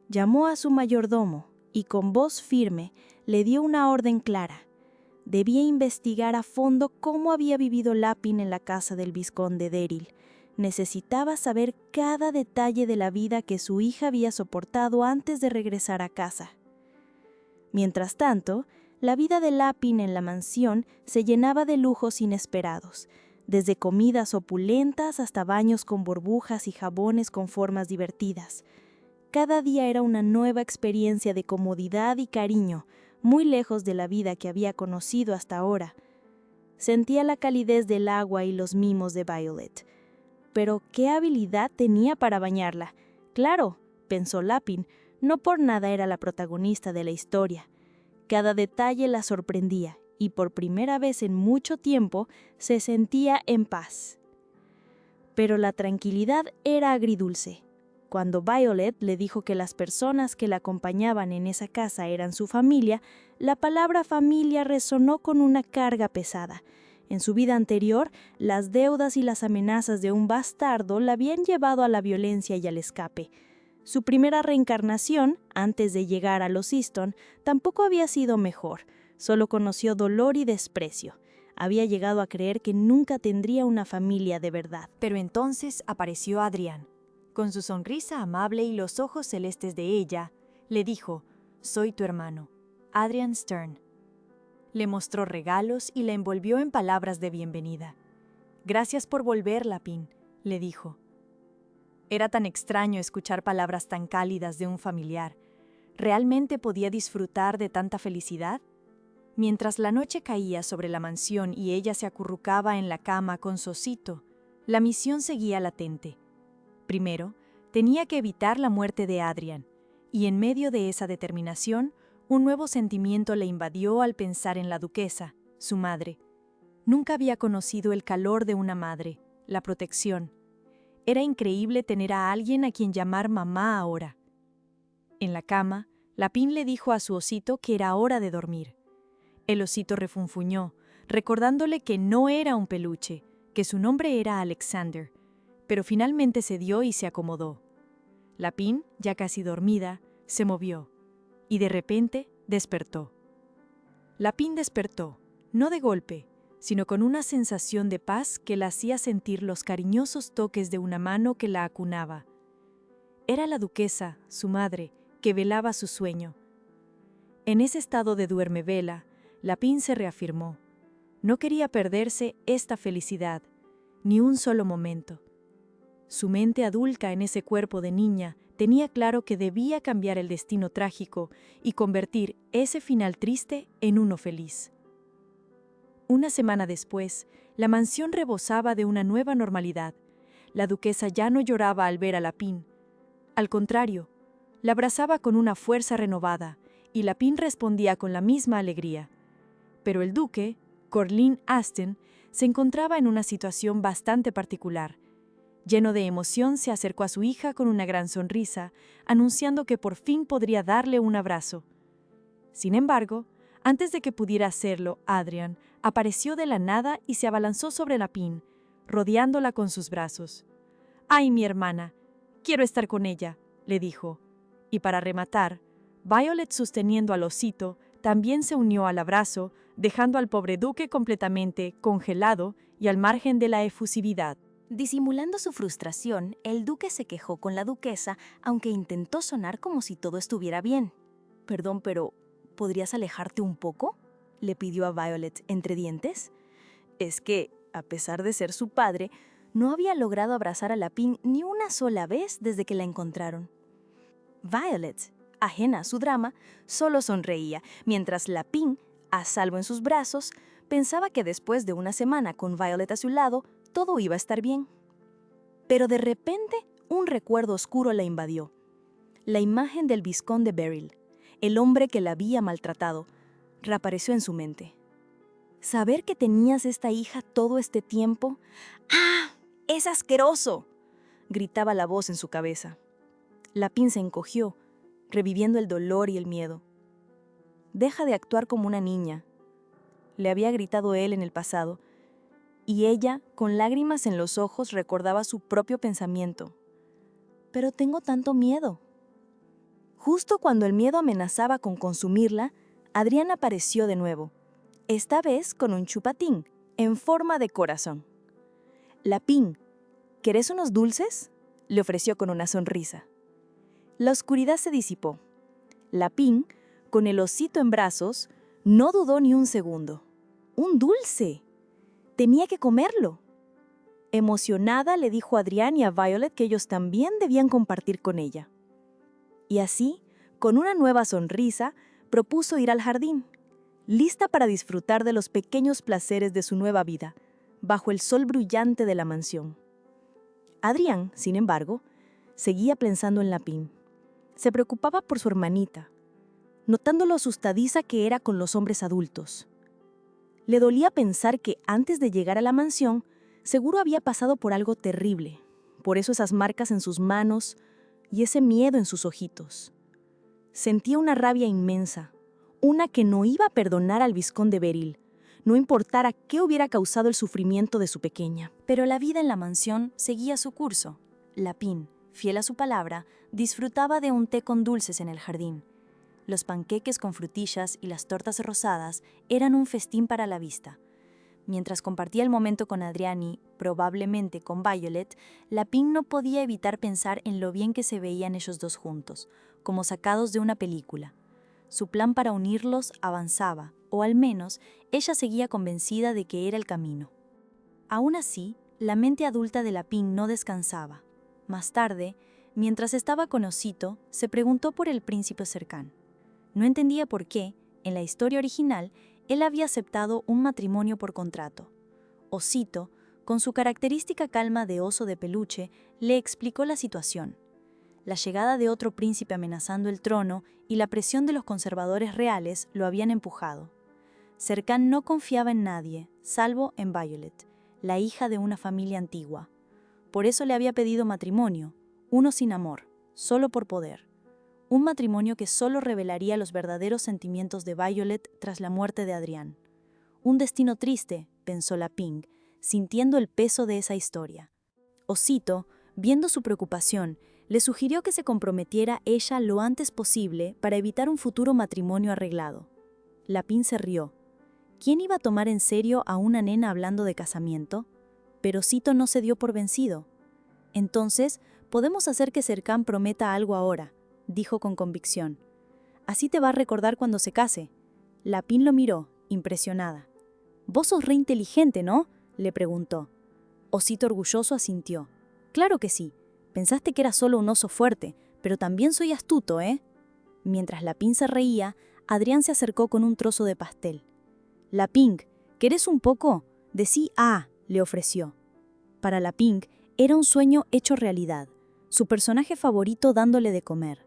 Llamó a su mayordomo y con voz firme le dio una orden clara. Debía investigar a fondo cómo había vivido Lapine en la casa del vizconde Derryl. Necesitaba saber cada detalle de la vida que su hija había soportado antes de regresar a casa. Mientras tanto, la vida de Lapine en la mansión se llenaba de lujos inesperados, desde comidas opulentas hasta baños con burbujas y jabones con formas divertidas. Cada día era una nueva experiencia de comodidad y cariño, muy lejos de la vida que había conocido hasta ahora. Sentía la calidez del agua y los mimos de Violet. Pero ¿qué habilidad tenía para bañarla? Claro, pensó Lapine, no por nada era la protagonista de la historia. Cada detalle la sorprendía y por primera vez en mucho tiempo se sentía en paz. Pero la tranquilidad era agridulce. Cuando Violet le dijo que las personas que la acompañaban en esa casa eran su familia, la palabra familia resonó con una carga pesada. En su vida anterior, las deudas y las amenazas de un bastardo la habían llevado a la violencia y al escape. Su primera reencarnación, antes de llegar a los Easton, tampoco había sido mejor. Solo conoció dolor y desprecio. Había llegado a creer que nunca tendría una familia de verdad. Pero entonces apareció Adrián. Con su sonrisa amable y los ojos celestes de ella, le dijo: «Soy tu hermano, Adrian Stern». Le mostró regalos y la envolvió en palabras de bienvenida. «Gracias por volver, Lapin», le dijo. Era tan extraño escuchar palabras tan cálidas de un familiar. ¿Realmente podía disfrutar de tanta felicidad? Mientras la noche caía sobre la mansión y ella se acurrucaba en la cama con su osito, la misión seguía latente. Primero, tenía que evitar la muerte de Adrián, y en medio de esa determinación, un nuevo sentimiento le invadió al pensar en la duquesa, su madre. Nunca había conocido el calor de una madre, la protección. Era increíble tener a alguien a quien llamar mamá ahora. En la cama, Lapin le dijo a su osito que era hora de dormir. El osito refunfuñó, recordándole que no era un peluche, que su nombre era Alexander, pero finalmente cedió y se acomodó. Lapin, ya casi dormida, se movió, y de repente despertó. Lapin despertó, no de golpe, sino con una sensación de paz que la hacía sentir los cariñosos toques de una mano que la acunaba. Era la duquesa, su madre, que velaba su sueño. En ese estado de duermevela, Lapin se reafirmó. No quería perderse esta felicidad, ni un solo momento. Su mente adulta en ese cuerpo de niña tenía claro que debía cambiar el destino trágico y convertir ese final triste en uno feliz. Una semana después, la mansión rebosaba de una nueva normalidad. La duquesa ya no lloraba al ver a Lapin. Al contrario, la abrazaba con una fuerza renovada, y Lapin respondía con la misma alegría. Pero el duque, Corlin Aston, se encontraba en una situación bastante particular. Lleno de emoción, se acercó a su hija con una gran sonrisa, anunciando que por fin podría darle un abrazo. Sin embargo, antes de que pudiera hacerlo, Adrián apareció de la nada y se abalanzó sobre Lapin, rodeándola con sus brazos. «¡Ay, mi hermana! Quiero estar con ella», le dijo. Y para rematar, Violet, sosteniendo al osito, también se unió al abrazo, dejando al pobre duque completamente congelado y al margen de la efusividad. Disimulando su frustración, el duque se quejó con la duquesa, aunque intentó sonar como si todo estuviera bien. «Perdón, pero ¿podrías alejarte un poco?», le pidió a Violet entre dientes. Es que, a pesar de ser su padre, no había logrado abrazar a Lapin ni una sola vez desde que la encontraron. Violet, ajena a su drama, solo sonreía, mientras Lapin, a salvo en sus brazos, pensaba que después de una semana con Violet a su lado, todo iba a estar bien. Pero de repente, un recuerdo oscuro la invadió. La imagen del vizconde Beryl, el hombre que la había maltratado, reapareció en su mente. Saber que tenías esta hija todo este tiempo... ¡Ah! ¡Es asqueroso!, gritaba la voz en su cabeza. Lapin se encogió, reviviendo el dolor y el miedo. «Deja de actuar como una niña», le había gritado él en el pasado, y ella, con lágrimas en los ojos, recordaba su propio pensamiento. «Pero tengo tanto miedo». Justo cuando el miedo amenazaba con consumirla, Adrián apareció de nuevo, esta vez con un chupatín, en forma de corazón. «Lapin, ¿querés unos dulces?», le ofreció con una sonrisa. La oscuridad se disipó. Lapin, con el osito en brazos, no dudó ni un segundo. ¡Un dulce! Tenía que comerlo. Emocionada, le dijo a Adrián y a Violet que ellos también debían compartir con ella. Y así, con una nueva sonrisa, propuso ir al jardín, lista para disfrutar de los pequeños placeres de su nueva vida, bajo el sol brillante de la mansión. Adrián, sin embargo, seguía pensando en Lapin. Se preocupaba por su hermanita, notando lo asustadiza que era con los hombres adultos. Le dolía pensar que antes de llegar a la mansión, seguro había pasado por algo terrible, por eso esas marcas en sus manos y ese miedo en sus ojitos. Sentía una rabia inmensa, una que no iba a perdonar al vizconde Beryl, no importara qué hubiera causado el sufrimiento de su pequeña. Pero la vida en la mansión seguía su curso. Lapin, fiel a su palabra, disfrutaba de un té con dulces en el jardín. Los panqueques con frutillas y las tortas rosadas eran un festín para la vista. Mientras compartía el momento con Adrián y, probablemente, con Violet, la Pin no podía evitar pensar en lo bien que se veían ellos dos juntos, como sacados de una película. Su plan para unirlos avanzaba, o al menos ella seguía convencida de que era el camino. Aún así, la mente adulta de la Pin no descansaba. Más tarde, mientras estaba con Osito, se preguntó por el príncipe Serkan. No entendía por qué, en la historia original, él había aceptado un matrimonio por contrato. Osito, con su característica calma de oso de peluche, le explicó la situación. La llegada de otro príncipe amenazando el trono y la presión de los conservadores reales lo habían empujado. Serkan no confiaba en nadie, salvo en Violet, la hija de una familia antigua. Por eso le había pedido matrimonio, uno sin amor, solo por poder. Un matrimonio que solo revelaría los verdaderos sentimientos de Violet tras la muerte de Adrián. Un destino triste, pensó la Pink, sintiendo el peso de esa historia. Osito, viendo su preocupación, le sugirió que se comprometiera ella lo antes posible para evitar un futuro matrimonio arreglado. La Pink se rió. ¿Quién iba a tomar en serio a una nena hablando de casamiento? Pero Osito no se dio por vencido. Entonces, podemos hacer que Serkan prometa algo ahora, dijo con convicción. Así te va a recordar cuando se case. La Pin lo miró, impresionada. «Vos sos re inteligente, ¿no?», le preguntó. Osito orgulloso asintió. «Claro que sí. Pensaste que era solo un oso fuerte, pero también soy astuto, ¿eh?». Mientras la Pin se reía, Adrián se acercó con un trozo de pastel. «La Pink, ¿querés un poco?», «Decí ah», le ofreció. Para la Pink era un sueño hecho realidad, su personaje favorito dándole de comer.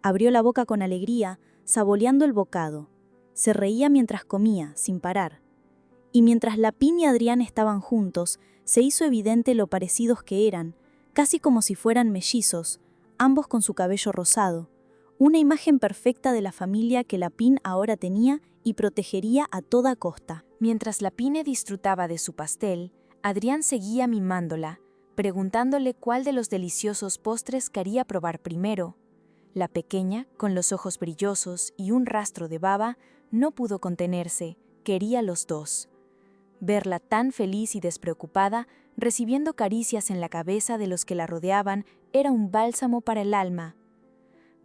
Abrió la boca con alegría, saboreando el bocado. Se reía mientras comía, sin parar. Y mientras la Pin y Adrián estaban juntos, se hizo evidente lo parecidos que eran, casi como si fueran mellizos, ambos con su cabello rosado, una imagen perfecta de la familia que la Pin ahora tenía y protegería a toda costa. Mientras la Pine disfrutaba de su pastel, Adrián seguía mimándola, preguntándole cuál de los deliciosos postres quería probar primero. La pequeña, con los ojos brillosos y un rastro de baba, no pudo contenerse, quería los dos. Verla tan feliz y despreocupada, recibiendo caricias en la cabeza de los que la rodeaban, era un bálsamo para el alma.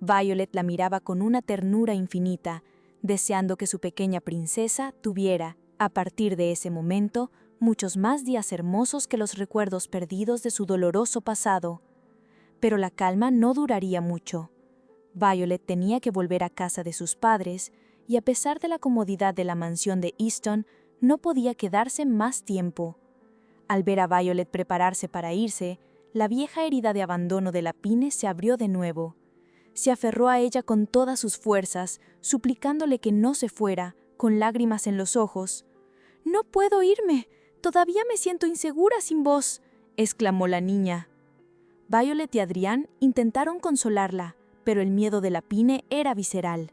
Violet la miraba con una ternura infinita, deseando que su pequeña princesa tuviera, a partir de ese momento, muchos más días hermosos que los recuerdos perdidos de su doloroso pasado. Pero la calma no duraría mucho. Violet tenía que volver a casa de sus padres, y a pesar de la comodidad de la mansión de Easton, no podía quedarse más tiempo. Al ver a Violet prepararse para irse, la vieja herida de abandono de la Pine se abrió de nuevo. Se aferró a ella con todas sus fuerzas, suplicándole que no se fuera, con lágrimas en los ojos. «No puedo irme, todavía me siento insegura sin vos», exclamó la niña. Violet y Adrián intentaron consolarla, pero el miedo de la Pine era visceral.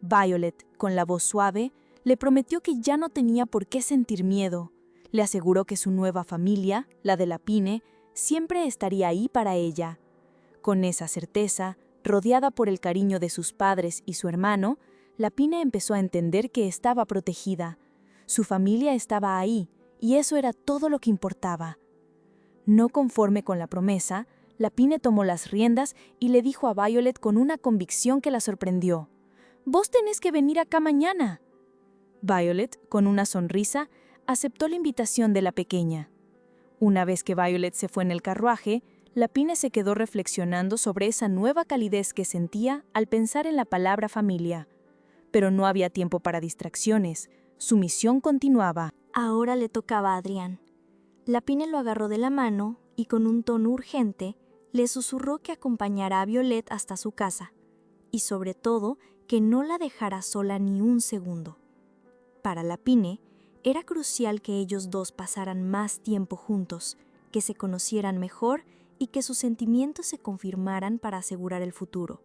Violet, con la voz suave, le prometió que ya no tenía por qué sentir miedo. Le aseguró que su nueva familia, la de la Pine, siempre estaría ahí para ella. Con esa certeza, rodeada por el cariño de sus padres y su hermano, la Pine empezó a entender que estaba protegida. Su familia estaba ahí, y eso era todo lo que importaba. No conforme con la promesa, la Pine tomó las riendas y le dijo a Violet con una convicción que la sorprendió. «Vos tenés que venir acá mañana». Violet, con una sonrisa, aceptó la invitación de la pequeña. Una vez que Violet se fue en el carruaje, la Pine se quedó reflexionando sobre esa nueva calidez que sentía al pensar en la palabra familia. Pero no había tiempo para distracciones. Su misión continuaba. Ahora le tocaba a Adrián. La Pine lo agarró de la mano y con un tono urgente le susurró que acompañara a Violet hasta su casa y sobre todo que no la dejara sola ni un segundo. Para la Pine era crucial que ellos dos pasaran más tiempo juntos, que se conocieran mejor y que sus sentimientos se confirmaran para asegurar el futuro.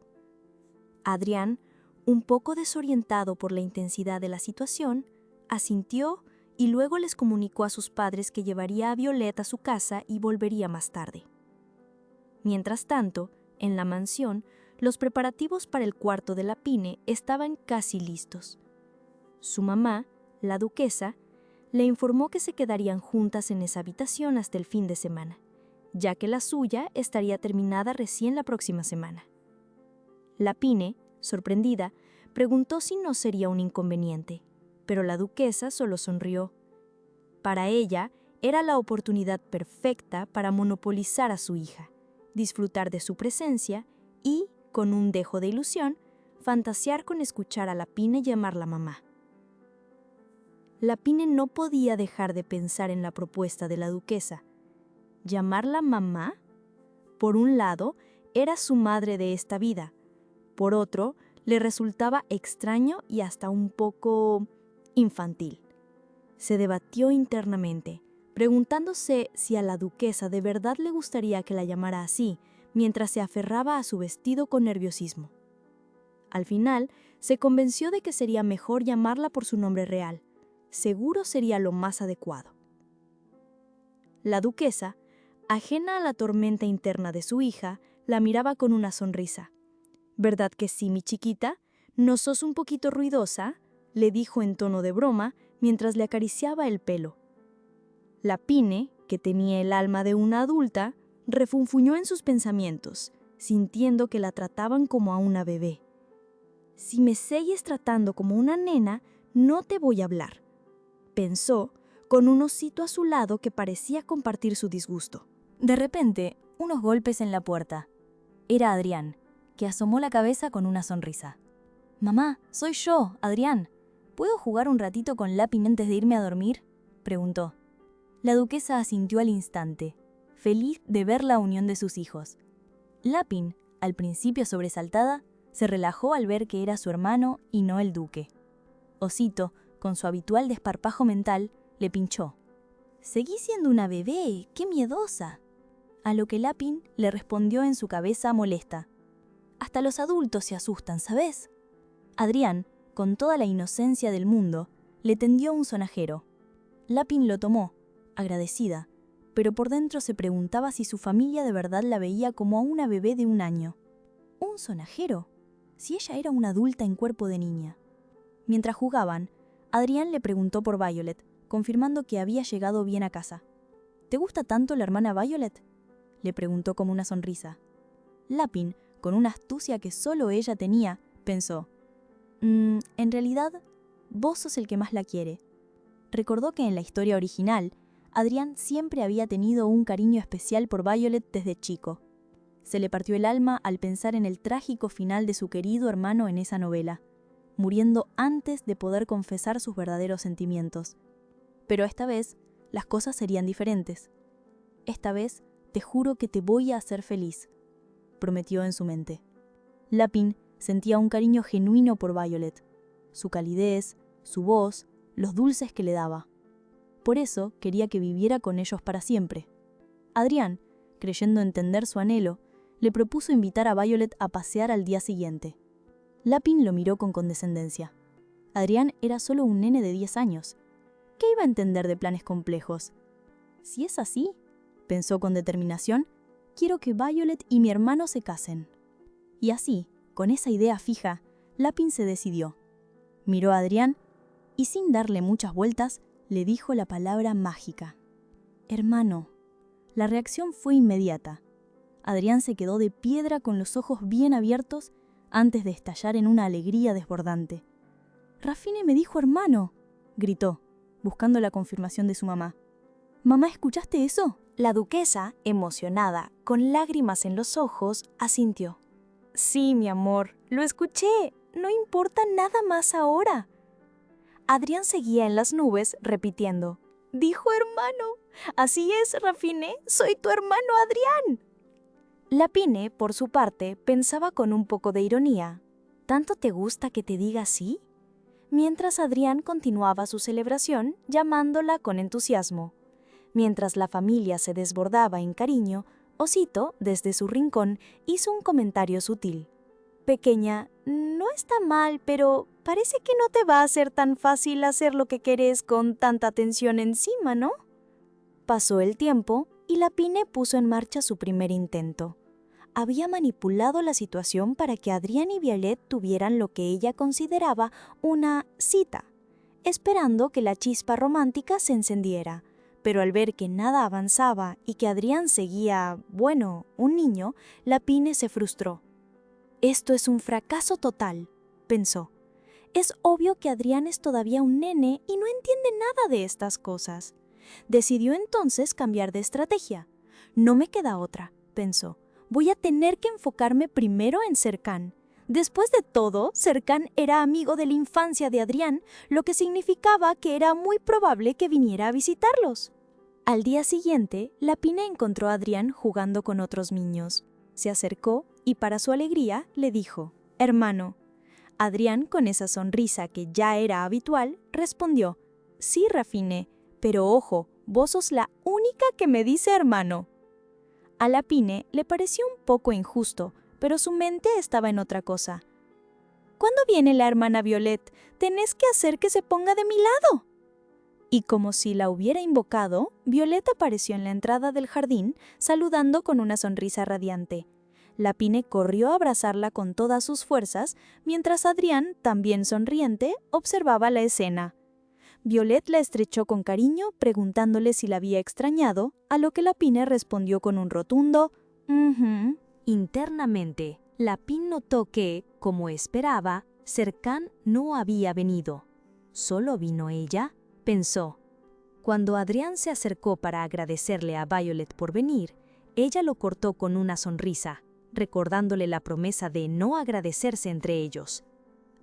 Adrián, un poco desorientado por la intensidad de la situación, asintió y luego les comunicó a sus padres que llevaría a Violet a su casa y volvería más tarde. Mientras tanto, en la mansión, los preparativos para el cuarto de la Pine estaban casi listos. Su mamá, la duquesa, le informó que se quedarían juntas en esa habitación hasta el fin de semana, ya que la suya estaría terminada recién la próxima semana. Lapine, sorprendida, preguntó si no sería un inconveniente, pero la duquesa solo sonrió. Para ella, era la oportunidad perfecta para monopolizar a su hija, disfrutar de su presencia y, con un dejo de ilusión, fantasear con escuchar a Lapine llamarla mamá. Lapine no podía dejar de pensar en la propuesta de la duquesa. ¿Llamarla mamá? Por un lado, era su madre de esta vida. Por otro, le resultaba extraño y hasta un poco infantil. Se debatió internamente, preguntándose si a la duquesa de verdad le gustaría que la llamara así, mientras se aferraba a su vestido con nerviosismo. Al final, se convenció de que sería mejor llamarla por su nombre real. Seguro sería lo más adecuado. La duquesa, ajena a la tormenta interna de su hija, la miraba con una sonrisa. «¿Verdad que sí, mi chiquita? ¿No sos un poquito ruidosa?», le dijo en tono de broma mientras le acariciaba el pelo. Lapine, que tenía el alma de una adulta, refunfuñó en sus pensamientos, sintiendo que la trataban como a una bebé. «Si me sigues tratando como una nena, no te voy a hablar», pensó, con un osito a su lado que parecía compartir su disgusto. De repente, unos golpes en la puerta. Era Adrián, que asomó la cabeza con una sonrisa. «Mamá, soy yo, Adrián. ¿Puedo jugar un ratito con Lapin antes de irme a dormir?», preguntó. La duquesa asintió al instante, feliz de ver la unión de sus hijos. Lapin, al principio sobresaltada, se relajó al ver que era su hermano y no el duque. Osito, con su habitual desparpajo mental, le pinchó. «Seguí siendo una bebé, qué miedosa». A lo que Lapin le respondió en su cabeza molesta. «Hasta los adultos se asustan, ¿sabes?». Adrián, con toda la inocencia del mundo, le tendió un sonajero. Lapin lo tomó, agradecida, pero por dentro se preguntaba si su familia de verdad la veía como a una bebé de 1 año. ¿Un sonajero? Si ella era una adulta en cuerpo de niña. Mientras jugaban, Adrián le preguntó por Violet, confirmando que había llegado bien a casa. «¿Te gusta tanto la hermana Violet?», le preguntó con una sonrisa. Lapin, con una astucia que solo ella tenía, pensó: en realidad, vos sos el que más la quiere». Recordó que en la historia original, Adrián siempre había tenido un cariño especial por Violet desde chico. Se le partió el alma al pensar en el trágico final de su querido hermano en esa novela, muriendo antes de poder confesar sus verdaderos sentimientos. Pero esta vez, las cosas serían diferentes. «Esta vez, te juro que te voy a hacer feliz», prometió en su mente. Lapin sentía un cariño genuino por Violet, su calidez, su voz, los dulces que le daba. Por eso quería que viviera con ellos para siempre. Adrián, creyendo entender su anhelo, le propuso invitar a Violet a pasear al día siguiente. Lapin lo miró con condescendencia. Adrián era solo un nene de 10 años. ¿Qué iba a entender de planes complejos? Si es así, pensó con determinación, quiero que Violet y mi hermano se casen. Y así, con esa idea fija, Lapin se decidió. Miró a Adrián y sin darle muchas vueltas, le dijo la palabra mágica. «Hermano». La reacción fue inmediata. Adrián se quedó de piedra con los ojos bien abiertos antes de estallar en una alegría desbordante. «Rafine me dijo hermano», gritó, buscando la confirmación de su mamá. «Mamá, ¿escuchaste eso?». La duquesa, emocionada, con lágrimas en los ojos, asintió. «Sí, mi amor, lo escuché. No importa nada más ahora». Adrián seguía en las nubes, repitiendo. «Dijo hermano. Así es, Rafine, soy tu hermano Adrián». Lapine, por su parte, pensaba con un poco de ironía. «¿Tanto te gusta que te diga así?», mientras Adrián continuaba su celebración, llamándola con entusiasmo. Mientras la familia se desbordaba en cariño, Osito, desde su rincón, hizo un comentario sutil. «Pequeña, no está mal, pero parece que no te va a ser tan fácil hacer lo que querés con tanta tensión encima, ¿no?». Pasó el tiempo y Lapine puso en marcha su primer intento. Había manipulado la situación para que Adrián y Violet tuvieran lo que ella consideraba una cita. esperando que la chispa romántica se encendiera. Pero al ver que nada avanzaba y que Adrián seguía, bueno, un niño, la Pine se frustró. Esto es un fracaso total, pensó. Es obvio que Adrián es todavía un nene y no entiende nada de estas cosas. Decidió entonces cambiar de estrategia. No me queda otra, pensó. Voy a tener que enfocarme primero en Serkan. Después de todo, Serkan era amigo de la infancia de Adrián, lo que significaba que era muy probable que viniera a visitarlos. Al día siguiente, la Pine encontró a Adrián jugando con otros niños. Se acercó y para su alegría le dijo, «Hermano». Adrián, con esa sonrisa que ya era habitual, respondió, «Sí, Rafine, pero ojo, vos sos la única que me dice hermano». A la Pine le pareció un poco injusto, pero su mente estaba en otra cosa. «¿Cuándo viene la hermana Violet? Tenés que hacer que se ponga de mi lado». Y como si la hubiera invocado, Violet apareció en la entrada del jardín, saludando con una sonrisa radiante. La Pine corrió a abrazarla con todas sus fuerzas, mientras Adrián, también sonriente, observaba la escena. Violet la estrechó con cariño, preguntándole si la había extrañado, a lo que la Pine respondió con un rotundo «Mhm». Internamente, la Pine notó que, como esperaba, Serkan no había venido. ¿Solo vino ella?, pensó. Cuando Adrián se acercó para agradecerle a Violet por venir, ella lo cortó con una sonrisa, recordándole la promesa de no agradecerse entre ellos.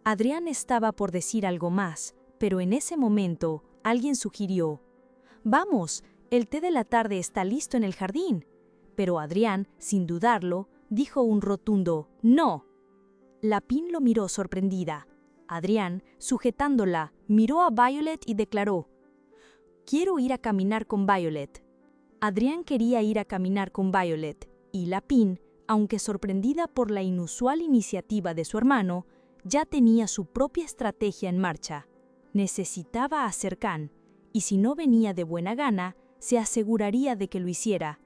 Adrián estaba por decir algo más, pero en ese momento alguien sugirió, «Vamos, el té de la tarde está listo en el jardín». Pero Adrián, sin dudarlo, dijo un rotundo «No». La Pine lo miró sorprendida. Adrián, sujetándola, miró a Violet y declaró, «Quiero ir a caminar con Violet». Adrián quería ir a caminar con Violet, y la Pine, aunque sorprendida por la inusual iniciativa de su hermano, ya tenía su propia estrategia en marcha. Necesitaba a Serkan, y si no venía de buena gana, se aseguraría de que lo hiciera.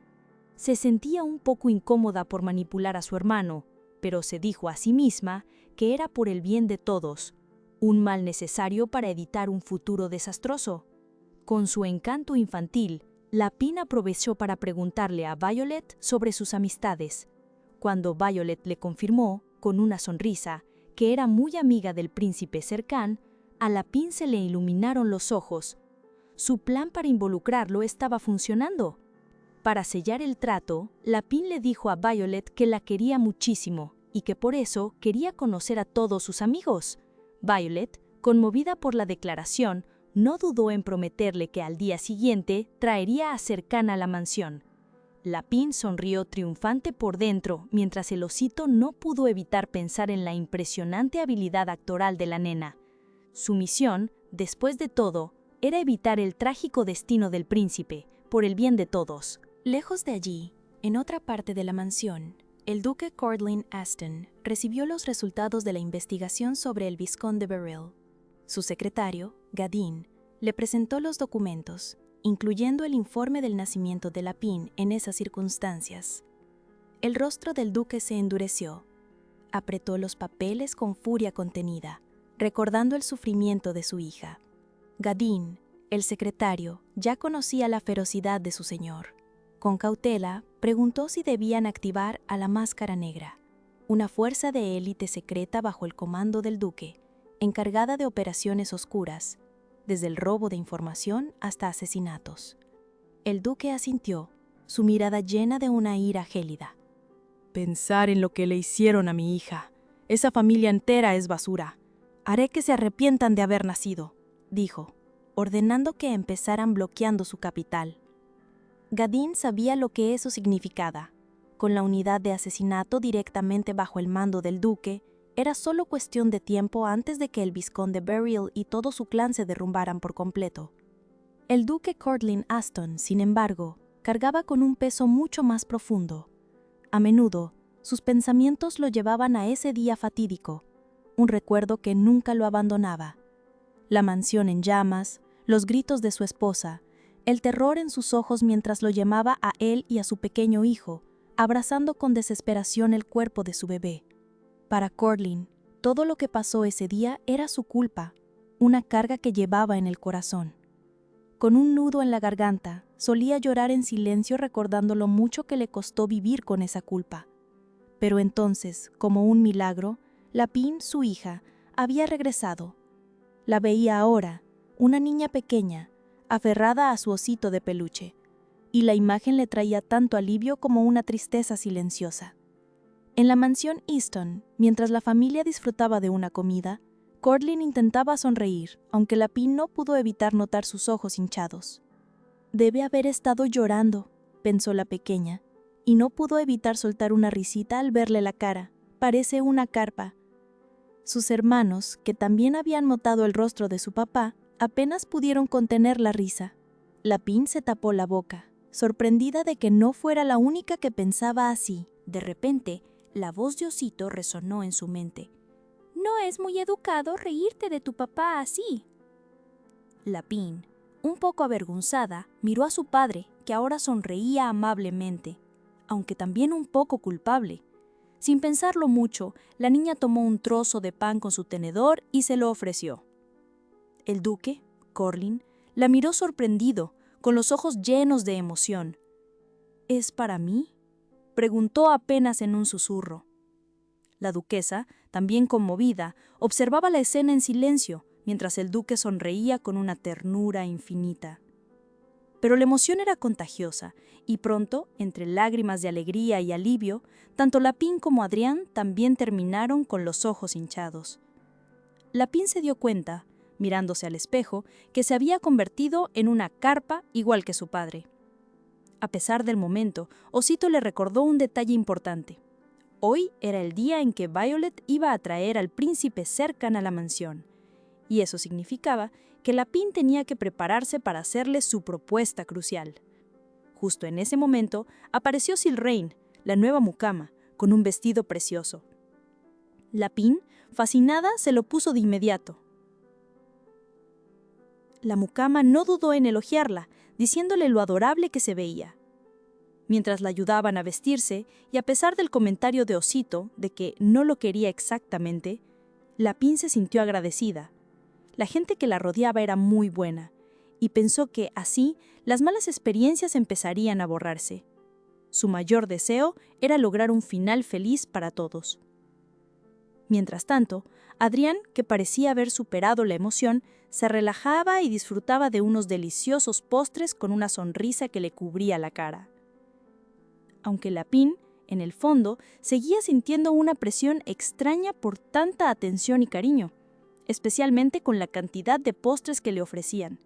Se sentía un poco incómoda por manipular a su hermano, pero se dijo a sí misma que era por el bien de todos, un mal necesario para evitar un futuro desastroso. Con su encanto infantil, la Pine aprovechó para preguntarle a Violet sobre sus amistades. Cuando Violet le confirmó, con una sonrisa, que era muy amiga del príncipe Serkan, a la Pine se le iluminaron los ojos. Su plan para involucrarlo estaba funcionando. Para sellar el trato, la Pine le dijo a Violet que la quería muchísimo y que por eso quería conocer a todos sus amigos. Violet, conmovida por la declaración, no dudó en prometerle que al día siguiente traería a Serkan a la mansión. La Pine sonrió triunfante por dentro, mientras el osito no pudo evitar pensar en la impresionante habilidad actoral de la nena. Su misión, después de todo, era evitar el trágico destino del príncipe, por el bien de todos. Lejos de allí, en otra parte de la mansión, el duque Corlin Aston recibió los resultados de la investigación sobre el vizconde de Beryl. Su secretario, Gadin, le presentó los documentos, incluyendo el informe del nacimiento de la Pine en esas circunstancias. El rostro del duque se endureció. Apretó los papeles con furia contenida, recordando el sufrimiento de su hija. Gadin, el secretario, ya conocía la ferocidad de su señor. Con cautela, preguntó si debían activar a la Máscara Negra, una fuerza de élite secreta bajo el comando del duque, encargada de operaciones oscuras, desde el robo de información hasta asesinatos. El duque asintió, su mirada llena de una ira gélida. Pensar en lo que le hicieron a mi hija. Esa familia entera es basura. Haré que se arrepientan de haber nacido, dijo, ordenando que empezaran bloqueando su capital. Gadin sabía lo que eso significaba. Con la unidad de asesinato directamente bajo el mando del duque, era solo cuestión de tiempo antes de que el vizconde Beryl y todo su clan se derrumbaran por completo. El duque Corlin Aston, sin embargo, cargaba con un peso mucho más profundo. A menudo, sus pensamientos lo llevaban a ese día fatídico, un recuerdo que nunca lo abandonaba. La mansión en llamas, los gritos de su esposa, el terror en sus ojos mientras lo llamaba a él y a su pequeño hijo, abrazando con desesperación el cuerpo de su bebé. Para Corlin, todo lo que pasó ese día era su culpa, una carga que llevaba en el corazón. Con un nudo en la garganta, solía llorar en silencio recordando lo mucho que le costó vivir con esa culpa. Pero entonces, como un milagro, Lapine, su hija, había regresado. La veía ahora, una niña pequeña, aferrada a su osito de peluche, y la imagen le traía tanto alivio como una tristeza silenciosa. En la mansión Easton, mientras la familia disfrutaba de una comida, Courtland intentaba sonreír, aunque Lapine no pudo evitar notar sus ojos hinchados. Debe haber estado llorando, pensó la pequeña, y no pudo evitar soltar una risita al verle la cara. Parece una carpa. Sus hermanos, que también habían notado el rostro de su papá, apenas pudieron contener la risa. Lapine se tapó la boca, sorprendida de que no fuera la única que pensaba así. De repente, la voz de Osito resonó en su mente. «No es muy educado reírte de tu papá así». Lapine, un poco avergonzada, miró a su padre, que ahora sonreía amablemente, aunque también un poco culpable. Sin pensarlo mucho, la niña tomó un trozo de pan con su tenedor y se lo ofreció. El duque, Courtland, la miró sorprendido, con los ojos llenos de emoción. «¿Es para mí?», preguntó apenas en un susurro. La duquesa, también conmovida, observaba la escena en silencio, mientras el duque sonreía con una ternura infinita. Pero la emoción era contagiosa, y pronto, entre lágrimas de alegría y alivio, tanto Lapine como Adrián también terminaron con los ojos hinchados. Lapine se dio cuenta, mirándose al espejo, que se había convertido en una carpa igual que su padre. A pesar del momento, Osito le recordó un detalle importante. Hoy era el día en que Violet iba a traer al príncipe Cercan a la mansión, y eso significaba que Lapine tenía que prepararse para hacerle su propuesta crucial. Justo en ese momento apareció Silrain, la nueva mucama, con un vestido precioso. Lapine, fascinada, se lo puso de inmediato. La mucama no dudó en elogiarla, diciéndole lo adorable que se veía. Mientras la ayudaban a vestirse, y a pesar del comentario de Osito de que no lo quería exactamente, Lapine se sintió agradecida. La gente que la rodeaba era muy buena, y pensó que, así, las malas experiencias empezarían a borrarse. Su mayor deseo era lograr un final feliz para todos. Mientras tanto, Adrián, que parecía haber superado la emoción, se relajaba y disfrutaba de unos deliciosos postres con una sonrisa que le cubría la cara. Aunque Lapine, en el fondo, seguía sintiendo una presión extraña por tanta atención y cariño, especialmente con la cantidad de postres que le ofrecían.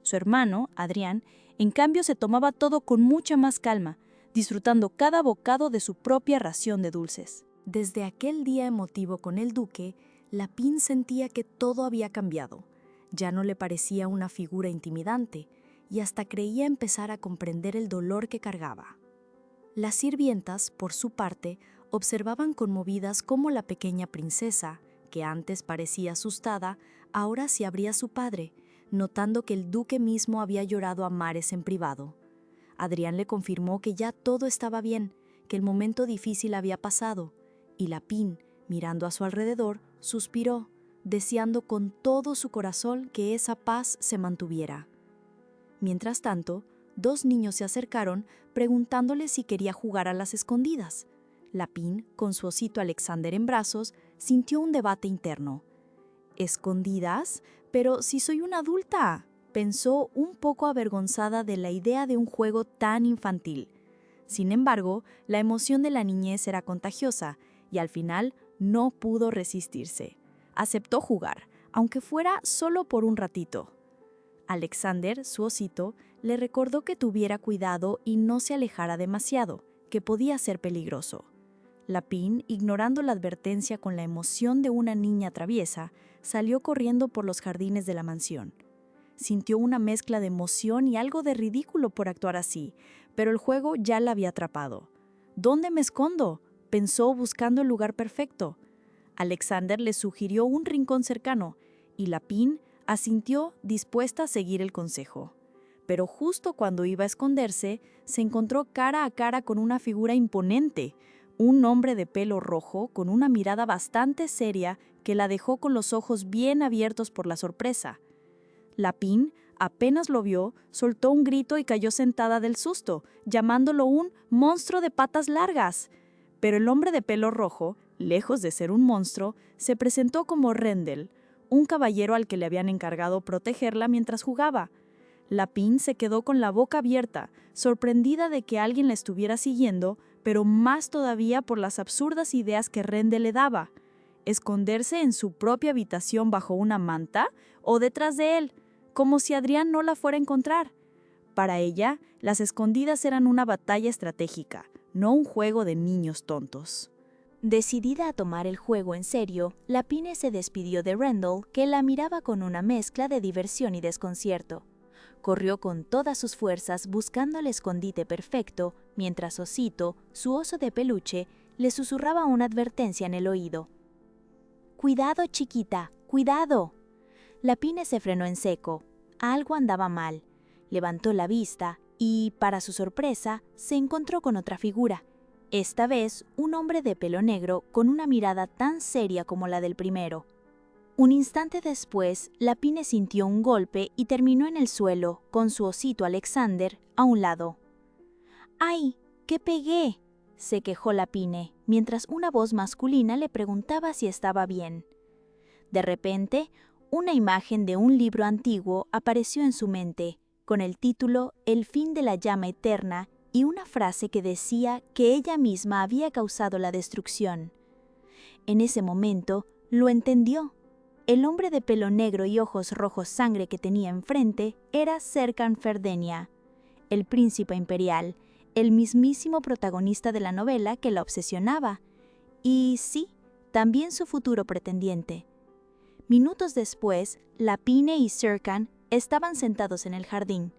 Su hermano, Adrián, en cambio se tomaba todo con mucha más calma, disfrutando cada bocado de su propia ración de dulces. Desde aquel día emotivo con el duque, Lapine sentía que todo había cambiado. Ya no le parecía una figura intimidante, y hasta creía empezar a comprender el dolor que cargaba. Las sirvientas, por su parte, observaban conmovidas cómo la pequeña princesa, que antes parecía asustada, ahora se abría a su padre, notando que el duque mismo había llorado a mares en privado. Adrián le confirmó que ya todo estaba bien, que el momento difícil había pasado, y Lapine, mirando a su alrededor, suspiró, deseando con todo su corazón que esa paz se mantuviera. Mientras tanto, 2 niños se acercaron preguntándole si quería jugar a las escondidas. Lapine, con su osito Alexander en brazos, sintió un debate interno. ¿Escondidas? Pero si soy una adulta, pensó un poco avergonzada de la idea de un juego tan infantil. Sin embargo, la emoción de la niñez era contagiosa y al final no pudo resistirse. Aceptó jugar, aunque fuera solo por un ratito. Alexander, su osito, le recordó que tuviera cuidado y no se alejara demasiado, que podía ser peligroso. Lapine, ignorando la advertencia con la emoción de una niña traviesa, salió corriendo por los jardines de la mansión. Sintió una mezcla de emoción y algo de ridículo por actuar así, pero el juego ya la había atrapado. ¿Dónde me escondo?, pensó buscando el lugar perfecto. Alexander le sugirió un rincón cercano, y Lapine asintió dispuesta a seguir el consejo. Pero justo cuando iba a esconderse, se encontró cara a cara con una figura imponente. un hombre de pelo rojo con una mirada bastante seria que la dejó con los ojos bien abiertos por la sorpresa. Lapine, apenas lo vio, soltó un grito y cayó sentada del susto, llamándolo un monstruo de patas largas. Pero el hombre de pelo rojo, lejos de ser un monstruo, se presentó como Rendell, un caballero al que le habían encargado protegerla mientras jugaba. Lapine se quedó con la boca abierta, sorprendida de que alguien la estuviera siguiendo, pero más todavía por las absurdas ideas que Rendell le daba. Esconderse en su propia habitación bajo una manta o detrás de él, como si Adrián no la fuera a encontrar. Para ella, las escondidas eran una batalla estratégica, no un juego de niños tontos. Decidida a tomar el juego en serio, Lapine se despidió de Rendell, que la miraba con una mezcla de diversión y desconcierto. Corrió con todas sus fuerzas buscando el escondite perfecto, mientras Osito, su oso de peluche, le susurraba una advertencia en el oído. «¡Cuidado, chiquita! ¡Cuidado!». Lapine se frenó en seco. Algo andaba mal. Levantó la vista y, para su sorpresa, se encontró con otra figura. Esta vez, un hombre de pelo negro con una mirada tan seria como la del primero. Un instante después, Lapine sintió un golpe y terminó en el suelo, con su osito Alexander a un lado. «¡Ay! ¡Qué pegué!», se quejó Lapine, mientras una voz masculina le preguntaba si estaba bien. De repente, una imagen de un libro antiguo apareció en su mente, con el título «El fin de la llama eterna» y una frase que decía que ella misma había causado la destrucción. En ese momento, lo entendió. El hombre de pelo negro y ojos rojos sangre que tenía enfrente era Serkan Ferdenia, el príncipe imperial, el mismísimo protagonista de la novela que la obsesionaba. Y sí, también su futuro pretendiente. Minutos después, Lapine y Serkan estaban sentados en el jardín.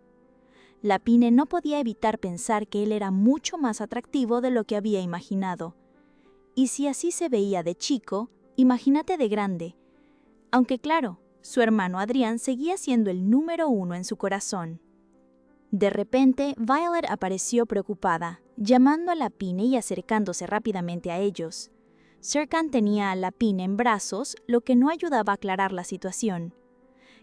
Lapine no podía evitar pensar que él era mucho más atractivo de lo que había imaginado. Y si así se veía de chico, imagínate de grande. Aunque claro, su hermano Adrián seguía siendo el número 1 en su corazón. De repente, Violet apareció preocupada, llamando a Lapine y acercándose rápidamente a ellos. Serkan tenía a Lapine en brazos, lo que no ayudaba a aclarar la situación.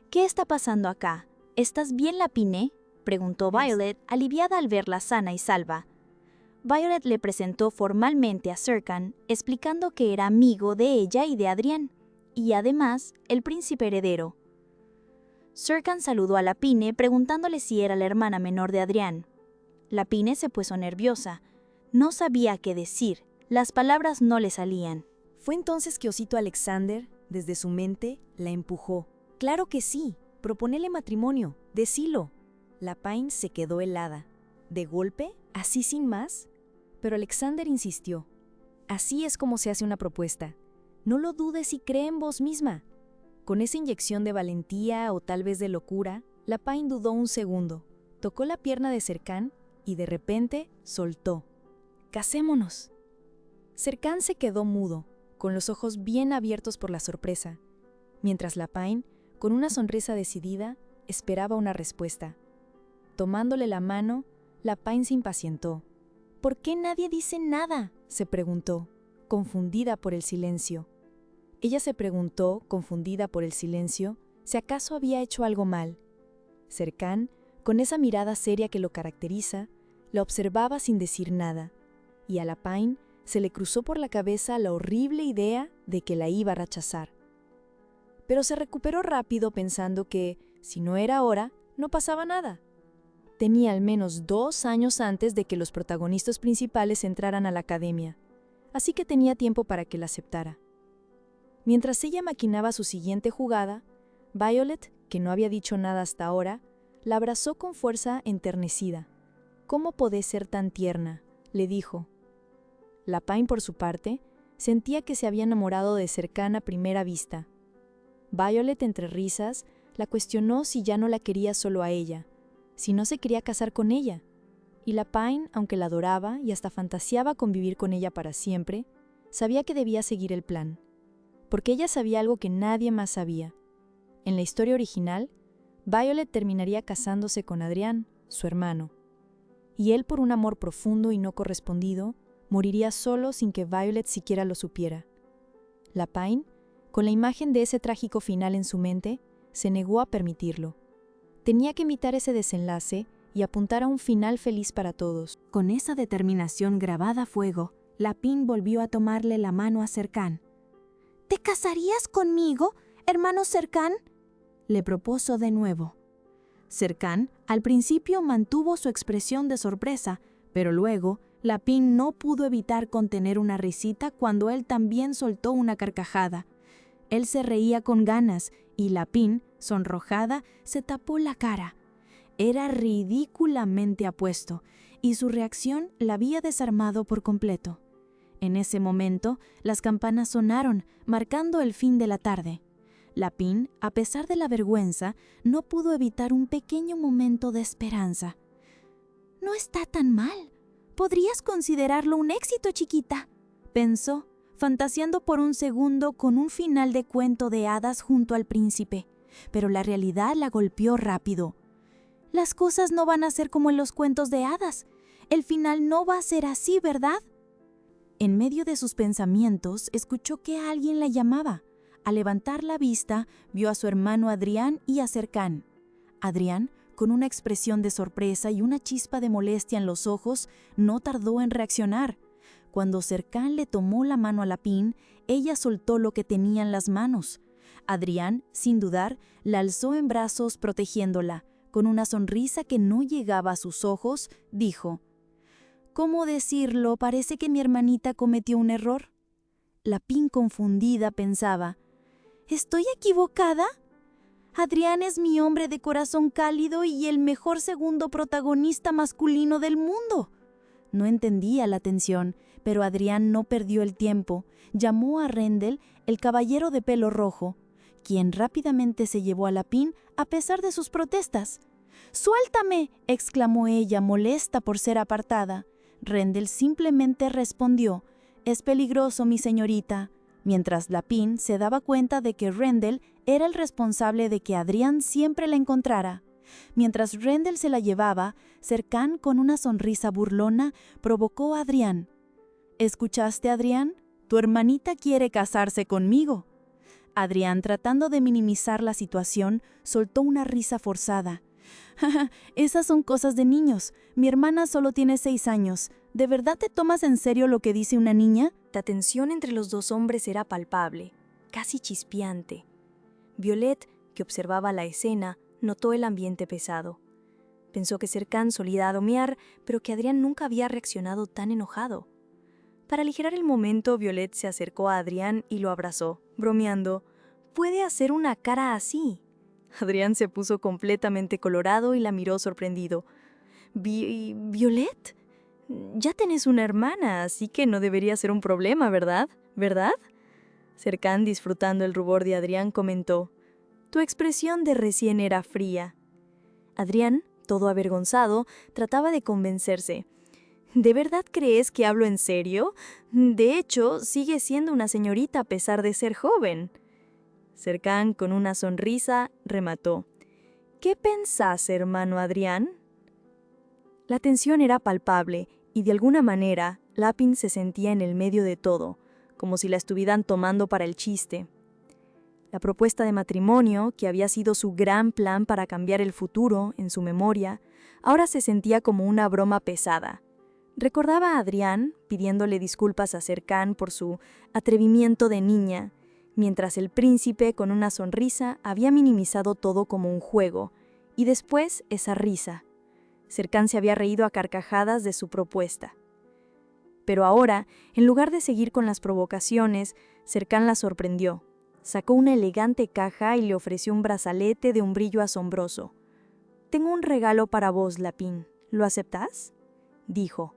«¿Qué está pasando acá? ¿Estás bien, Lapine?», preguntó Violet, aliviada al verla sana y salva. Violet le presentó formalmente a Serkan, explicando que era amigo de ella y de Adrián, y además el príncipe heredero. Serkan saludó a Lapine preguntándole si era la hermana menor de Adrián. Lapine se puso nerviosa. No sabía qué decir, las palabras no le salían. Fue entonces que Osito Alexander, desde su mente, la empujó. «Claro que sí, proponele matrimonio, decilo». Lapine se quedó helada. ¿De golpe? ¿Así sin más? Pero Alexander insistió. «Así es como se hace una propuesta. No lo dudes y cree en vos misma». Con esa inyección de valentía o tal vez de locura, Lapine dudó un segundo, tocó la pierna de Serkan y de repente soltó. «¡Casémonos!». Serkan se quedó mudo, con los ojos bien abiertos por la sorpresa, mientras Lapine, con una sonrisa decidida, esperaba una respuesta. Tomándole la mano, Lapine se impacientó. «¿Por qué nadie dice nada?», se preguntó, confundida por el silencio. Ella se preguntó, confundida por el silencio, si acaso había hecho algo mal. Serkan, con esa mirada seria que lo caracteriza, la observaba sin decir nada, y a Lapine se le cruzó por la cabeza la horrible idea de que la iba a rechazar. Pero se recuperó rápido pensando que, si no era ahora, no pasaba nada. Tenía al menos 2 años antes de que los protagonistas principales entraran a la academia, así que tenía tiempo para que la aceptara. Mientras ella maquinaba su siguiente jugada, Violet, que no había dicho nada hasta ahora, la abrazó con fuerza enternecida. «¿Cómo podés ser tan tierna?», le dijo. Lapine, por su parte, sentía que se había enamorado de Serkan a primera vista. Violet, entre risas, la cuestionó si ya no la quería solo a ella, si no se quería casar con ella. Y Lapine, aunque la adoraba y hasta fantaseaba con vivir con ella para siempre, sabía que debía seguir el plan. Porque ella sabía algo que nadie más sabía. En la historia original, Violet terminaría casándose con Adrián, su hermano. Y él, por un amor profundo y no correspondido, Moriría solo sin que Violet siquiera lo supiera. Lapine, con la imagen de ese trágico final en su mente, se negó a permitirlo. Tenía que evitar ese desenlace y apuntar a un final feliz para todos. Con esa determinación grabada a fuego, Lapine volvió a tomarle la mano a Serkan. ¿Te casarías conmigo, hermano Serkan?, le propuso de nuevo. Serkan al principio mantuvo su expresión de sorpresa, pero luego Lapine no pudo evitar contener una risita cuando él también soltó una carcajada. Él se reía con ganas y Lapine, sonrojada, se tapó la cara. Era ridículamente apuesto y su reacción la había desarmado por completo. En ese momento, las campanas sonaron, marcando el fin de la tarde. Lapine, a pesar de la vergüenza, no pudo evitar un pequeño momento de esperanza. «No está tan mal. Podrías considerarlo un éxito, chiquita», pensó, fantaseando por un segundo con un final de cuento de hadas junto al príncipe. Pero la realidad la golpeó rápido. «Las cosas no van a ser como en los cuentos de hadas. El final no va a ser así, ¿verdad?». En medio de sus pensamientos, escuchó que alguien la llamaba. Al levantar la vista, vio a su hermano Adrián y a Serkan. Adrián, con una expresión de sorpresa y una chispa de molestia en los ojos, no tardó en reaccionar. Cuando Serkan le tomó la mano a Lapine, ella soltó lo que tenía en las manos. Adrián, sin dudar, la alzó en brazos protegiéndola. Con una sonrisa que no llegaba a sus ojos, dijo: «¿Cómo decirlo? Parece que mi hermanita cometió un error». Lapine, confundida, pensaba: ¿estoy equivocada? Adrián es mi hombre de corazón cálido y el mejor segundo protagonista masculino del mundo. No entendía la tensión, pero Adrián no perdió el tiempo. Llamó a Rendel, el caballero de pelo rojo, quien rápidamente se llevó a Lapine a pesar de sus protestas. «¡Suéltame!», exclamó ella, molesta por ser apartada. Rendel simplemente respondió: «Es peligroso, mi señorita», mientras Lapine se daba cuenta de que Rendel era el responsable de que Adrián siempre la encontrara. Mientras Rendel se la llevaba, Serkan, con una sonrisa burlona, provocó a Adrián. «¿Escuchaste, Adrián? Tu hermanita quiere casarse conmigo». Adrián, tratando de minimizar la situación, soltó una risa forzada. «Esas son cosas de niños. Mi hermana solo tiene 6 años. ¿De verdad te tomas en serio lo que dice una niña?». La tensión entre los dos hombres era palpable, casi chispeante. Violet, que observaba la escena, notó el ambiente pesado. Pensó que Serkan solía bromear, pero que Adrián nunca había reaccionado tan enojado. Para aligerar el momento, Violet se acercó a Adrián y lo abrazó, bromeando: «¿Puede hacer una cara así?». Adrián se puso completamente colorado y la miró sorprendido. «¿Violet? Ya tenés una hermana, así que no debería ser un problema, ¿verdad? ¿Verdad?». Serkan, disfrutando el rubor de Adrián, comentó: «Tu expresión de recién era fría». Adrián, todo avergonzado, trataba de convencerse. «¿De verdad crees que hablo en serio? De hecho, sigue siendo una señorita a pesar de ser joven». Serkan, con una sonrisa, remató: «¿Qué pensás, hermano Adrián?». La tensión era palpable y, de alguna manera, Lapine se sentía en el medio de todo, como si la estuvieran tomando para el chiste. La propuesta de matrimonio, que había sido su gran plan para cambiar el futuro en su memoria, ahora se sentía como una broma pesada. Recordaba a Adrián pidiéndole disculpas a Serkan por su atrevimiento de niña, mientras el príncipe, con una sonrisa, había minimizado todo como un juego, y después esa risa. Serkan se había reído a carcajadas de su propuesta. Pero ahora, en lugar de seguir con las provocaciones, Serkan la sorprendió. Sacó una elegante caja y le ofreció un brazalete de un brillo asombroso. «Tengo un regalo para vos, Lapine. ¿Lo aceptás?», dijo.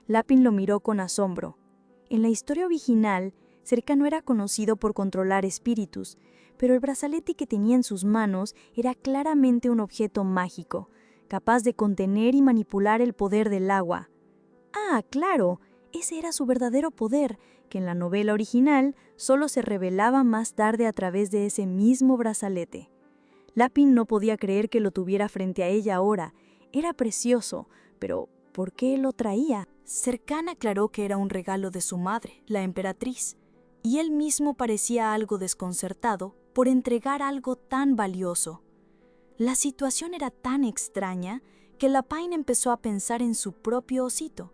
Lapine lo miró con asombro. En la historia original, Serkan no era conocido por controlar espíritus, pero el brazalete que tenía en sus manos era claramente un objeto mágico, capaz de contener y manipular el poder del agua. Ah, claro, ese era su verdadero poder, que en la novela original solo se revelaba más tarde a través de ese mismo brazalete. Lapine no podía creer que lo tuviera frente a ella ahora. Era precioso, pero ¿por qué lo traía? Serkan aclaró que era un regalo de su madre, la emperatriz, y él mismo parecía algo desconcertado por entregar algo tan valioso. La situación era tan extraña que Lapine empezó a pensar en su propio osito.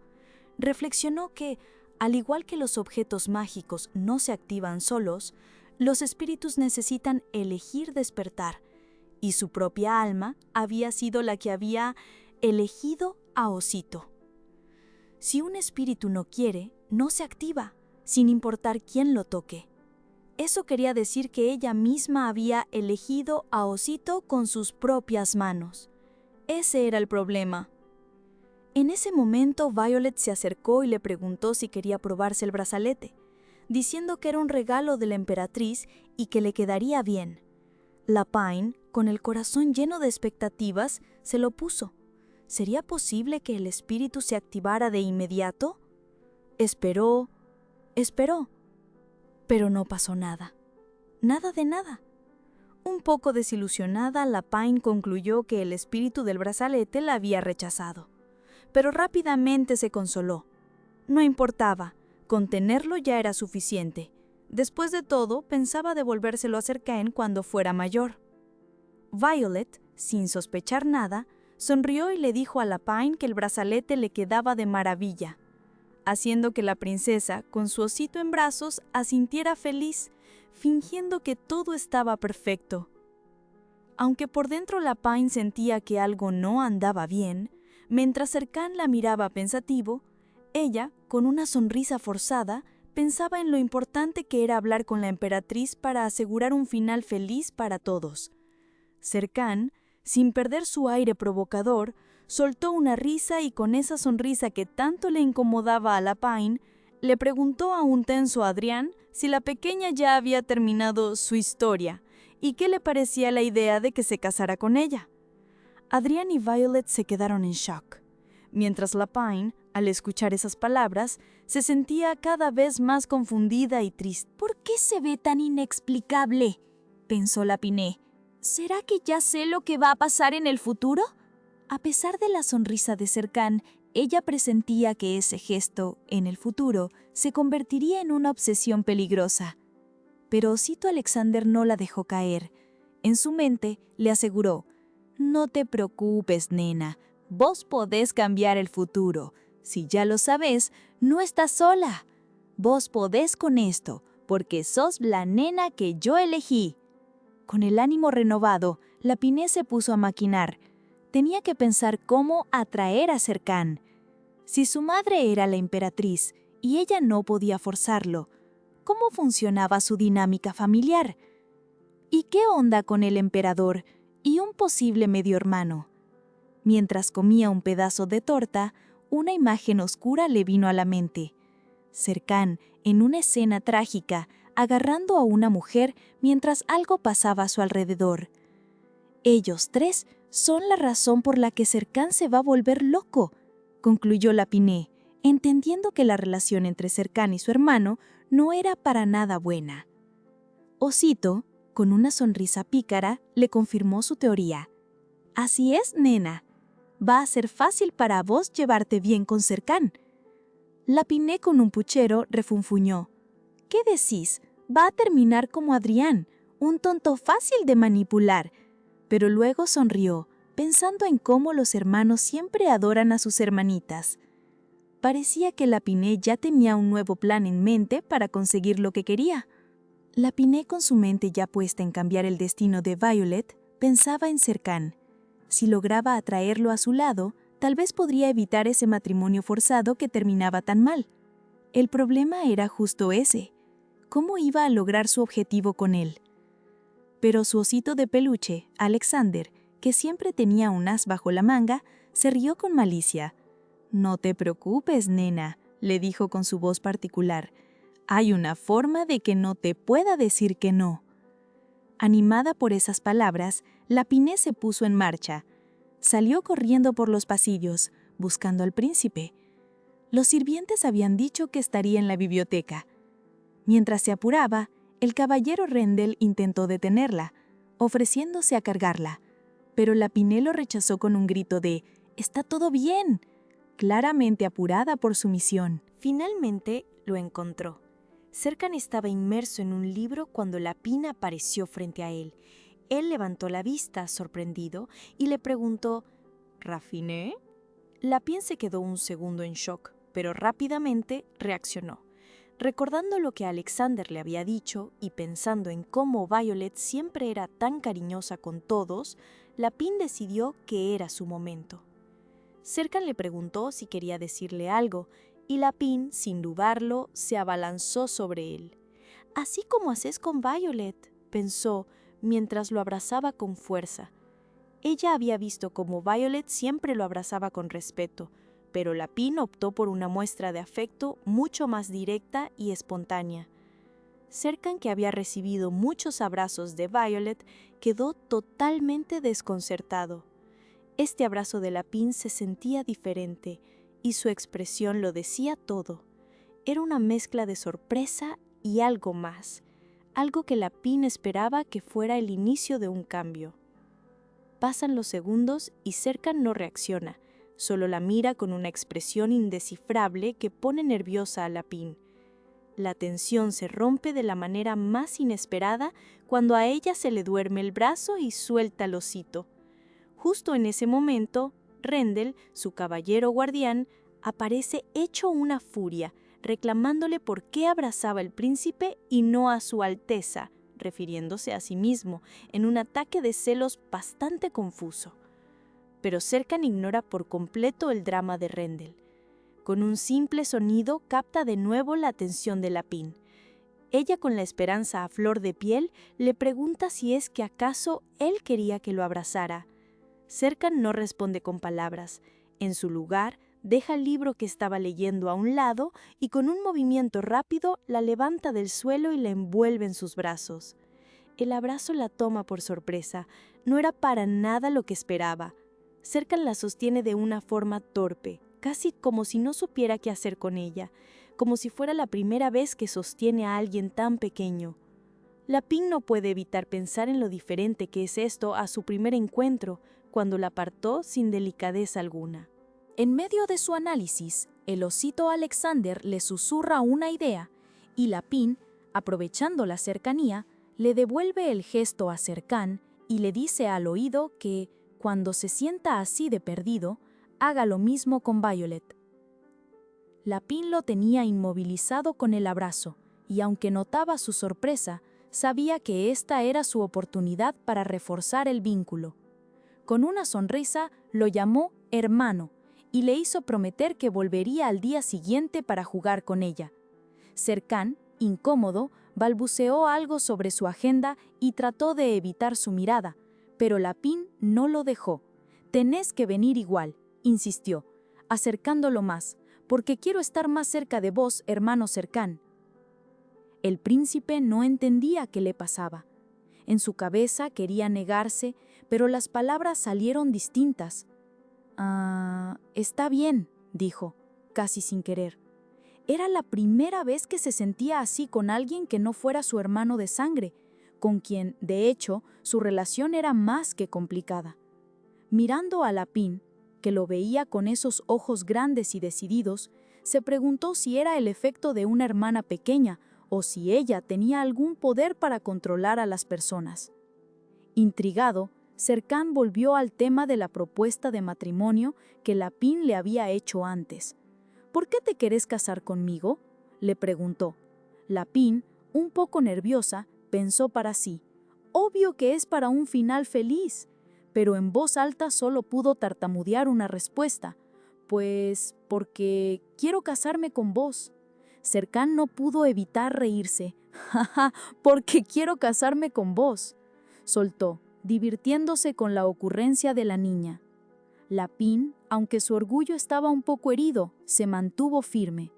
Reflexionó que, al igual que los objetos mágicos no se activan solos, los espíritus necesitan elegir despertar, y su propia alma había sido la que había elegido a Osito. Si un espíritu no quiere, no se activa, sin importar quién lo toque. Eso quería decir que ella misma había elegido a Osito con sus propias manos. Ese era el problema. En ese momento, Violet se acercó y le preguntó si quería probarse el brazalete, diciendo que era un regalo de la emperatriz y que le quedaría bien. Lapine, con el corazón lleno de expectativas, se lo puso. ¿Sería posible que el espíritu se activara de inmediato? Esperó, pero no pasó nada. Nada de nada. Un poco desilusionada, Lapine concluyó que el espíritu del brazalete la había rechazado. Pero rápidamente se consoló. No importaba, con tenerlo ya era suficiente. Después de todo, pensaba devolvérselo a Serkan cuando fuera mayor. Violet, sin sospechar nada, sonrió y le dijo a Lapine que el brazalete le quedaba de maravilla, haciendo que la princesa, con su osito en brazos, asintiera feliz, fingiendo que todo estaba perfecto. Aunque por dentro Lapine sentía que algo no andaba bien, mientras Serkan la miraba pensativo, ella, con una sonrisa forzada, pensaba en lo importante que era hablar con la emperatriz para asegurar un final feliz para todos. Serkan, sin perder su aire provocador, soltó una risa y con esa sonrisa que tanto le incomodaba a Lapine, le preguntó a un tenso Adrian si la pequeña ya había terminado su historia y qué le parecía la idea de que se casara con ella. Adrian y Violet se quedaron en shock, mientras Lapine, al escuchar esas palabras, se sentía cada vez más confundida y triste. ¿Por qué se ve tan inexplicable?, pensó Lapine. ¿Será que ya sé lo que va a pasar en el futuro? A pesar de la sonrisa de Serkan, ella presentía que ese gesto, en el futuro, se convertiría en una obsesión peligrosa. Pero Osito Alexander no la dejó caer. En su mente, le aseguró: «No te preocupes, nena. Vos podés cambiar el futuro. Si ya lo sabés, no estás sola. Vos podés con esto, porque sos la nena que yo elegí». Con el ánimo renovado, Lapine se puso a maquinar. Tenía que pensar cómo atraer a Serkan. Si su madre era la emperatriz y ella no podía forzarlo, ¿cómo funcionaba su dinámica familiar? ¿Y qué onda con el emperador y un posible medio hermano? Mientras comía un pedazo de torta, una imagen oscura le vino a la mente. Serkan, en una escena trágica, agarrando a una mujer mientras algo pasaba a su alrededor. Ellos tres son la razón por la que Serkan se va a volver loco, concluyó Lapine, entendiendo que la relación entre Serkan y su hermano no era para nada buena. Osito, con una sonrisa pícara, le confirmó su teoría. «Así es, nena. Va a ser fácil para vos llevarte bien con Serkan». Lapine, con un puchero, refunfuñó. «¿Qué decís? Va a terminar como Adrián, un tonto fácil de manipular». Pero luego sonrió, pensando en cómo los hermanos siempre adoran a sus hermanitas. Parecía que Lapine ya tenía un nuevo plan en mente para conseguir lo que quería. Lapine, con su mente ya puesta en cambiar el destino de Violet, pensaba en Serkan. Si lograba atraerlo a su lado, tal vez podría evitar ese matrimonio forzado que terminaba tan mal. El problema era justo ese. ¿Cómo iba a lograr su objetivo con él? Pero su osito de peluche, Alexander, que siempre tenía un as bajo la manga, se rió con malicia. «No te preocupes, nena», le dijo con su voz particular. «Hay una forma de que no te pueda decir que no». Animada por esas palabras, Lapine se puso en marcha. Salió corriendo por los pasillos, buscando al príncipe. Los sirvientes habían dicho que estaría en la biblioteca. Mientras se apuraba, el caballero Rendell intentó detenerla, ofreciéndose a cargarla, pero Lapine lo rechazó con un grito de «¡Está todo bien!». claramente apurada por su misión. Finalmente lo encontró. Serkan estaba inmerso en un libro cuando Lapin apareció frente a él. Él levantó la vista, sorprendido, y le preguntó, ¿Raffiné? Lapin se quedó un segundo en shock, pero rápidamente reaccionó. Recordando lo que Alexander le había dicho y pensando en cómo Violet siempre era tan cariñosa con todos, Lapin decidió que era su momento. Serkan le preguntó si quería decirle algo, y Lapin, sin dudarlo, se abalanzó sobre él. «Así como haces con Violet», pensó, mientras lo abrazaba con fuerza. Ella había visto cómo Violet siempre lo abrazaba con respeto, pero Lapin optó por una muestra de afecto mucho más directa y espontánea. Serkan, que había recibido muchos abrazos de Violet, quedó totalmente desconcertado. Este abrazo de Lapin se sentía diferente, y su expresión lo decía todo. Era una mezcla de sorpresa y algo más, algo que Lapin esperaba que fuera el inicio de un cambio. Pasan los segundos y Serkan no reacciona, solo la mira con una expresión indescifrable que pone nerviosa a Lapin. La tensión se rompe de la manera más inesperada cuando a ella se le duerme el brazo y suelta el osito. Justo en ese momento, Rendel, su caballero guardián, aparece hecho una furia, reclamándole por qué abrazaba al príncipe y no a su alteza, refiriéndose a sí mismo, en un ataque de celos bastante confuso. Pero Serkan ignora por completo el drama de Rendel. Con un simple sonido capta de nuevo la atención de Lapin. Ella, con la esperanza a flor de piel, le pregunta si es que acaso él quería que lo abrazara. Serkan no responde con palabras. En su lugar, deja el libro que estaba leyendo a un lado y con un movimiento rápido la levanta del suelo y la envuelve en sus brazos. El abrazo la toma por sorpresa. No era para nada lo que esperaba. Serkan la sostiene de una forma torpe, casi como si no supiera qué hacer con ella, como si fuera la primera vez que sostiene a alguien tan pequeño. Lapin no puede evitar pensar en lo diferente que es esto a su primer encuentro, cuando la apartó sin delicadeza alguna. En medio de su análisis, el osito Alexander le susurra una idea y Lapin, aprovechando la cercanía, le devuelve el gesto a Serkan y le dice al oído que, cuando se sienta así de perdido, haga lo mismo con Violet. Lapin lo tenía inmovilizado con el abrazo y, aunque notaba su sorpresa, sabía que esta era su oportunidad para reforzar el vínculo. Con una sonrisa lo llamó hermano y le hizo prometer que volvería al día siguiente para jugar con ella. Serkan, incómodo, balbuceó algo sobre su agenda y trató de evitar su mirada, pero Lapin no lo dejó. «Tenés que venir igual», insistió, acercándolo más, «porque quiero estar más cerca de vos, hermano Serkan». El príncipe no entendía qué le pasaba. En su cabeza quería negarse, pero las palabras salieron distintas. Está bien», dijo, casi sin querer. Era la primera vez que se sentía así con alguien que no fuera su hermano de sangre, con quien, de hecho, su relación era más que complicada. Mirando a Lapin, que lo veía con esos ojos grandes y decididos, se preguntó si era el efecto de una hermana pequeña o si ella tenía algún poder para controlar a las personas. Intrigado, Serkan volvió al tema de la propuesta de matrimonio que Lapin le había hecho antes. «¿Por qué te querés casar conmigo?», le preguntó. Lapin, un poco nerviosa, pensó para sí. «Obvio que es para un final feliz», pero en voz alta solo pudo tartamudear una respuesta. «Pues porque quiero casarme con vos». Serkan no pudo evitar reírse. «Jaja, porque quiero casarme con vos», soltó, divirtiéndose con la ocurrencia de la niña. Lapin, aunque su orgullo estaba un poco herido, se mantuvo firme.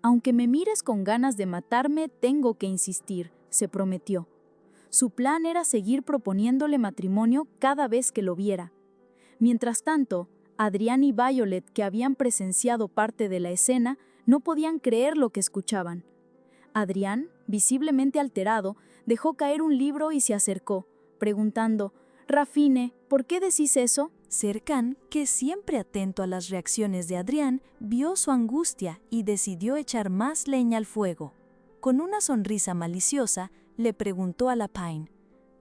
«Aunque me mires con ganas de matarme, tengo que insistir», se prometió. Su plan era seguir proponiéndole matrimonio cada vez que lo viera. Mientras tanto, Adrián y Violet, que habían presenciado parte de la escena, no podían creer lo que escuchaban. Adrián, visiblemente alterado, dejó caer un libro y se acercó, preguntando: «Raffiné, ¿por qué decís eso? Serkan, que siempre atento a las reacciones de Adrián, vio su angustia y decidió echar más leña al fuego. Con una sonrisa maliciosa, le preguntó a la Pine: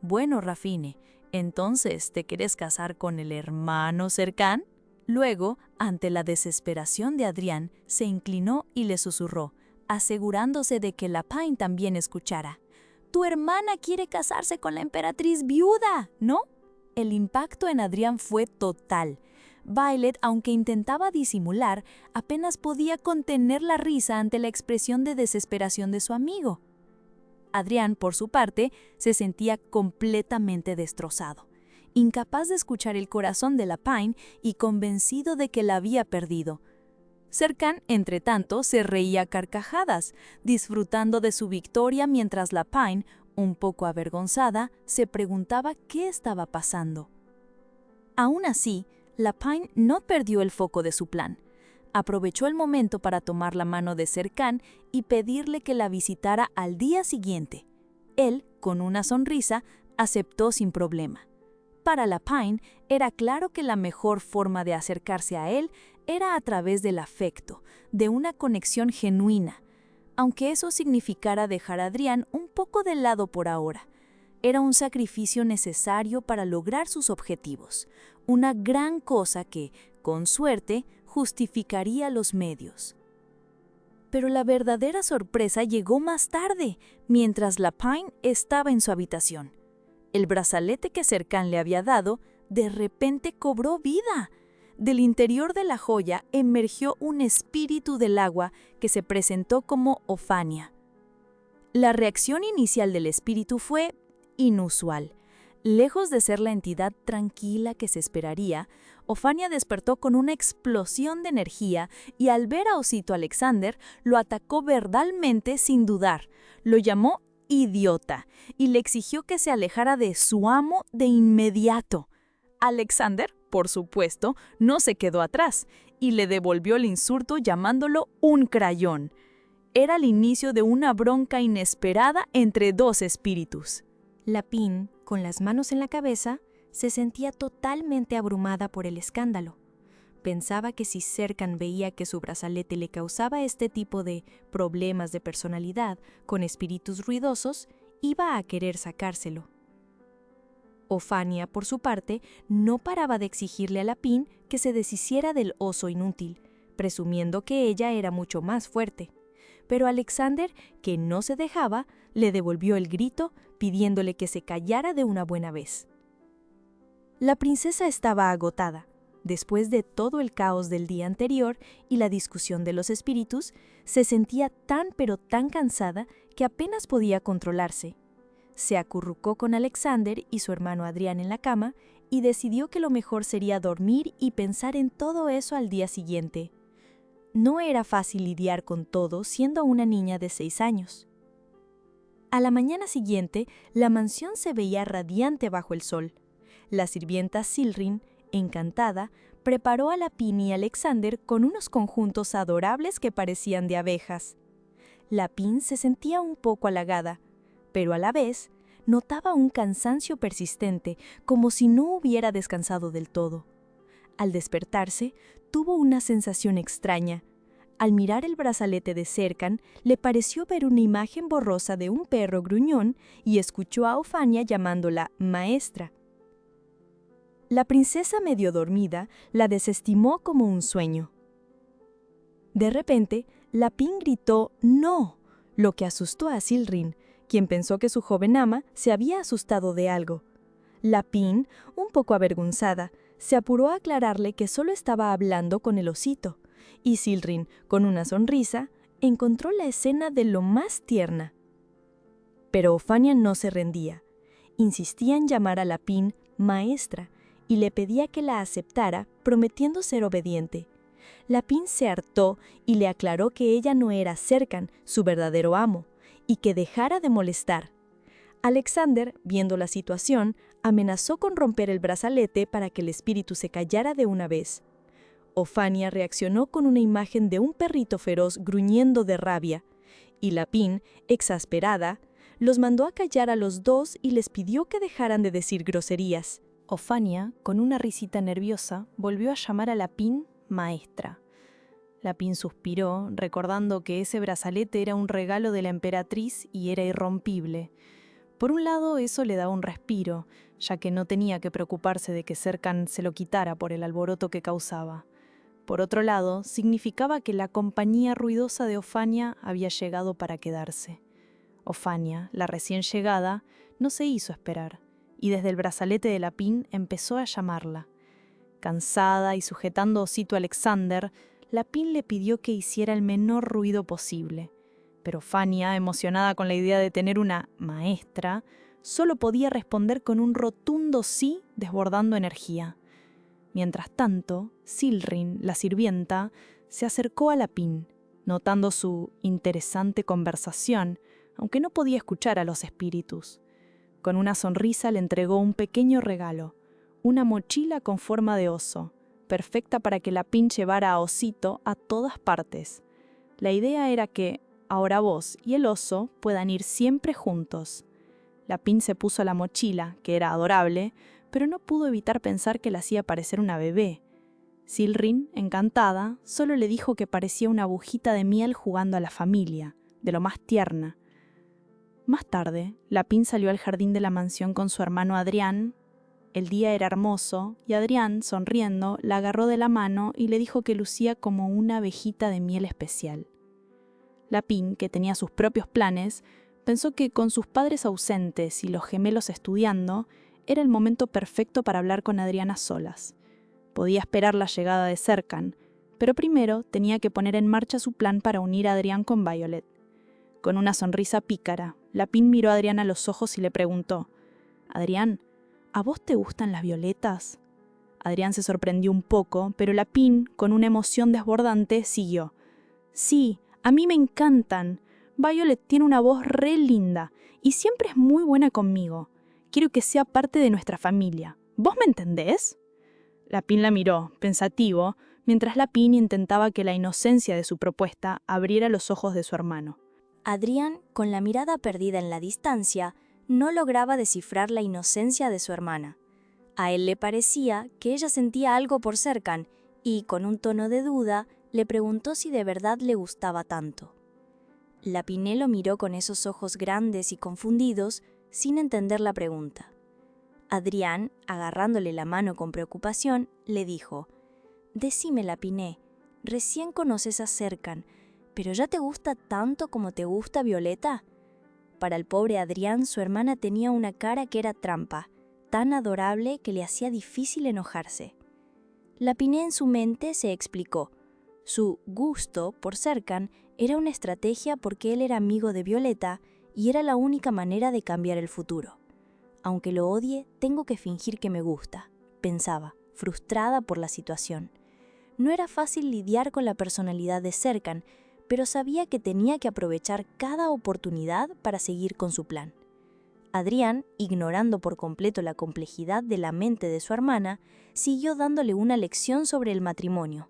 «Bueno, Rafine, ¿entonces te quieres casar con el hermano Serkan?» Luego, ante la desesperación de Adrián, se inclinó y le susurró, asegurándose de que la Pine también escuchara: «Tu hermana quiere casarse con la emperatriz viuda, ¿no?» El impacto en Adrián fue total. Violet, aunque intentaba disimular, apenas podía contener la risa ante la expresión de desesperación de su amigo. Adrián, por su parte, se sentía completamente destrozado, incapaz de escuchar el corazón de la Pine y convencido de que la había perdido. Serkan, entre tanto, se reía a carcajadas, disfrutando de su victoria mientras la Pine, un poco avergonzada, se preguntaba qué estaba pasando. Aún así, la Pine no perdió el foco de su plan. Aprovechó el momento para tomar la mano de Serkan y pedirle que la visitara al día siguiente. Él, con una sonrisa, aceptó sin problema. Para la Pine, era claro que la mejor forma de acercarse a él era a través del afecto, de una conexión genuina, aunque eso significara dejar a Adrián un poco de lado por ahora. Era un sacrificio necesario para lograr sus objetivos, una gran cosa que, con suerte, justificaría los medios. Pero la verdadera sorpresa llegó más tarde, mientras la Pine estaba en su habitación. El brazalete que Serkan le había dado, de repente cobró vida. Del interior de la joya emergió un espíritu del agua que se presentó como Ofania. La reacción inicial del espíritu fue inusual. Lejos de ser la entidad tranquila que se esperaría, Ofania despertó con una explosión de energía y al ver a Osito Alexander, lo atacó verbalmente sin dudar. Lo llamó idiota y le exigió que se alejara de su amo de inmediato. Alexander, por supuesto, no se quedó atrás y le devolvió el insulto llamándolo un crayón. Era el inicio de una bronca inesperada entre dos espíritus. La Pin, con las manos en la cabeza, se sentía totalmente abrumada por el escándalo. Pensaba que si Serkan veía que su brazalete le causaba este tipo de problemas de personalidad con espíritus ruidosos, iba a querer sacárselo. Ofania, por su parte, no paraba de exigirle a la Pin que se deshiciera del oso inútil, presumiendo que ella era mucho más fuerte. Pero Alexander, que no se dejaba, le devolvió el grito, pidiéndole que se callara de una buena vez. La princesa estaba agotada. Después de todo el caos del día anterior y la discusión de los espíritus, se sentía tan pero tan cansada que apenas podía controlarse. Se acurrucó con Alexander y su hermano Adrián en la cama y decidió que lo mejor sería dormir y pensar en todo eso al día siguiente. No era fácil lidiar con todo siendo una niña de 6 años. A la mañana siguiente, la mansión se veía radiante bajo el sol. La sirvienta Silrin, encantada, preparó a la Pin y Alexander con unos conjuntos adorables que parecían de abejas. La Pin se sentía un poco halagada, pero a la vez notaba un cansancio persistente, como si no hubiera descansado del todo. Al despertarse, tuvo una sensación extraña. Al mirar el brazalete de Serkan, le pareció ver una imagen borrosa de un perro gruñón y escuchó a Ofania llamándola maestra. La princesa, medio dormida, la desestimó como un sueño. De repente, la Pin gritó «¡No!», lo que asustó a Silrin, quien pensó que su joven ama se había asustado de algo. La Pin, un poco avergonzada, se apuró a aclararle que solo estaba hablando con el osito, y Silrin, con una sonrisa, encontró la escena de lo más tierna. Pero Ofania no se rendía. Insistía en llamar a la Pin maestra y le pedía que la aceptara, prometiendo ser obediente. La Pin se hartó y le aclaró que ella no era Serkan, su verdadero amo, y que dejara de molestar. Alexander, viendo la situación, amenazó con romper el brazalete para que el espíritu se callara de una vez. Ofania reaccionó con una imagen de un perrito feroz gruñendo de rabia, y la Pin, exasperada, los mandó a callar a los dos y les pidió que dejaran de decir groserías. Ofania, con una risita nerviosa, volvió a llamar a Lapin maestra. Lapin suspiró, recordando que ese brazalete era un regalo de la emperatriz y era irrompible. Por un lado, eso le daba un respiro, ya que no tenía que preocuparse de que Serkan se lo quitara por el alboroto que causaba. Por otro lado, significaba que la compañía ruidosa de Ofania había llegado para quedarse. Ofania, la recién llegada, no se hizo esperar, y desde el brazalete de Lapin empezó a llamarla. Cansada y sujetando a Osito Alexander, Lapin le pidió que hiciera el menor ruido posible. Pero Ofania, emocionada con la idea de tener una maestra, solo podía responder con un rotundo sí, desbordando energía. Mientras tanto, Silrin, la sirvienta, se acercó a Lapin, notando su interesante conversación, aunque no podía escuchar a los espíritus. Con una sonrisa le entregó un pequeño regalo, una mochila con forma de oso, perfecta para que Lapin llevara a Osito a todas partes. La idea era que ahora vos y el oso puedan ir siempre juntos. Lapin se puso la mochila, que era adorable, pero no pudo evitar pensar que la hacía parecer una bebé. Silrin, encantada, solo le dijo que parecía una agujita de miel jugando a la familia, de lo más tierna. Más tarde, Lapin salió al jardín de la mansión con su hermano Adrián. El día era hermoso, y Adrián, sonriendo, la agarró de la mano y le dijo que lucía como una abejita de miel especial. Lapin, que tenía sus propios planes, pensó que con sus padres ausentes y los gemelos estudiando, era el momento perfecto para hablar con Adrián a solas. Podía esperar la llegada de Serkan, pero primero tenía que poner en marcha su plan para unir a Adrián con Violet. Con una sonrisa pícara, Lapin miró a Adrián a los ojos y le preguntó: «Adrián, ¿a vos te gustan las violetas?». Adrián se sorprendió un poco, pero Lapin, con una emoción desbordante, siguió: «Sí, a mí me encantan. Violet tiene una voz re linda y siempre es muy buena conmigo. Quiero que sea parte de nuestra familia. ¿Vos me entendés?». Lapin la miró, pensativo, mientras Lapin intentaba que la inocencia de su propuesta abriera los ojos de su hermano. Adrián, con la mirada perdida en la distancia, no lograba descifrar la inocencia de su hermana. A él le parecía que ella sentía algo por Serkan y, con un tono de duda, le preguntó si de verdad le gustaba tanto. Lapiné lo miró con esos ojos grandes y confundidos, sin entender la pregunta. Adrián, agarrándole la mano con preocupación, le dijo: «Decime, Lapiné, recién conoces a Serkan, ¿pero ya te gusta tanto como te gusta Violeta?». Para el pobre Adrián, su hermana tenía una cara que era trampa, tan adorable que le hacía difícil enojarse. Lapiné en su mente se explicó. Su gusto por Serkan era una estrategia porque él era amigo de Violeta y era la única manera de cambiar el futuro. Aunque lo odie, tengo que fingir que me gusta, pensaba, frustrada por la situación. No era fácil lidiar con la personalidad de Serkan, pero sabía que tenía que aprovechar cada oportunidad para seguir con su plan. Adrián, ignorando por completo la complejidad de la mente de su hermana, siguió dándole una lección sobre el matrimonio.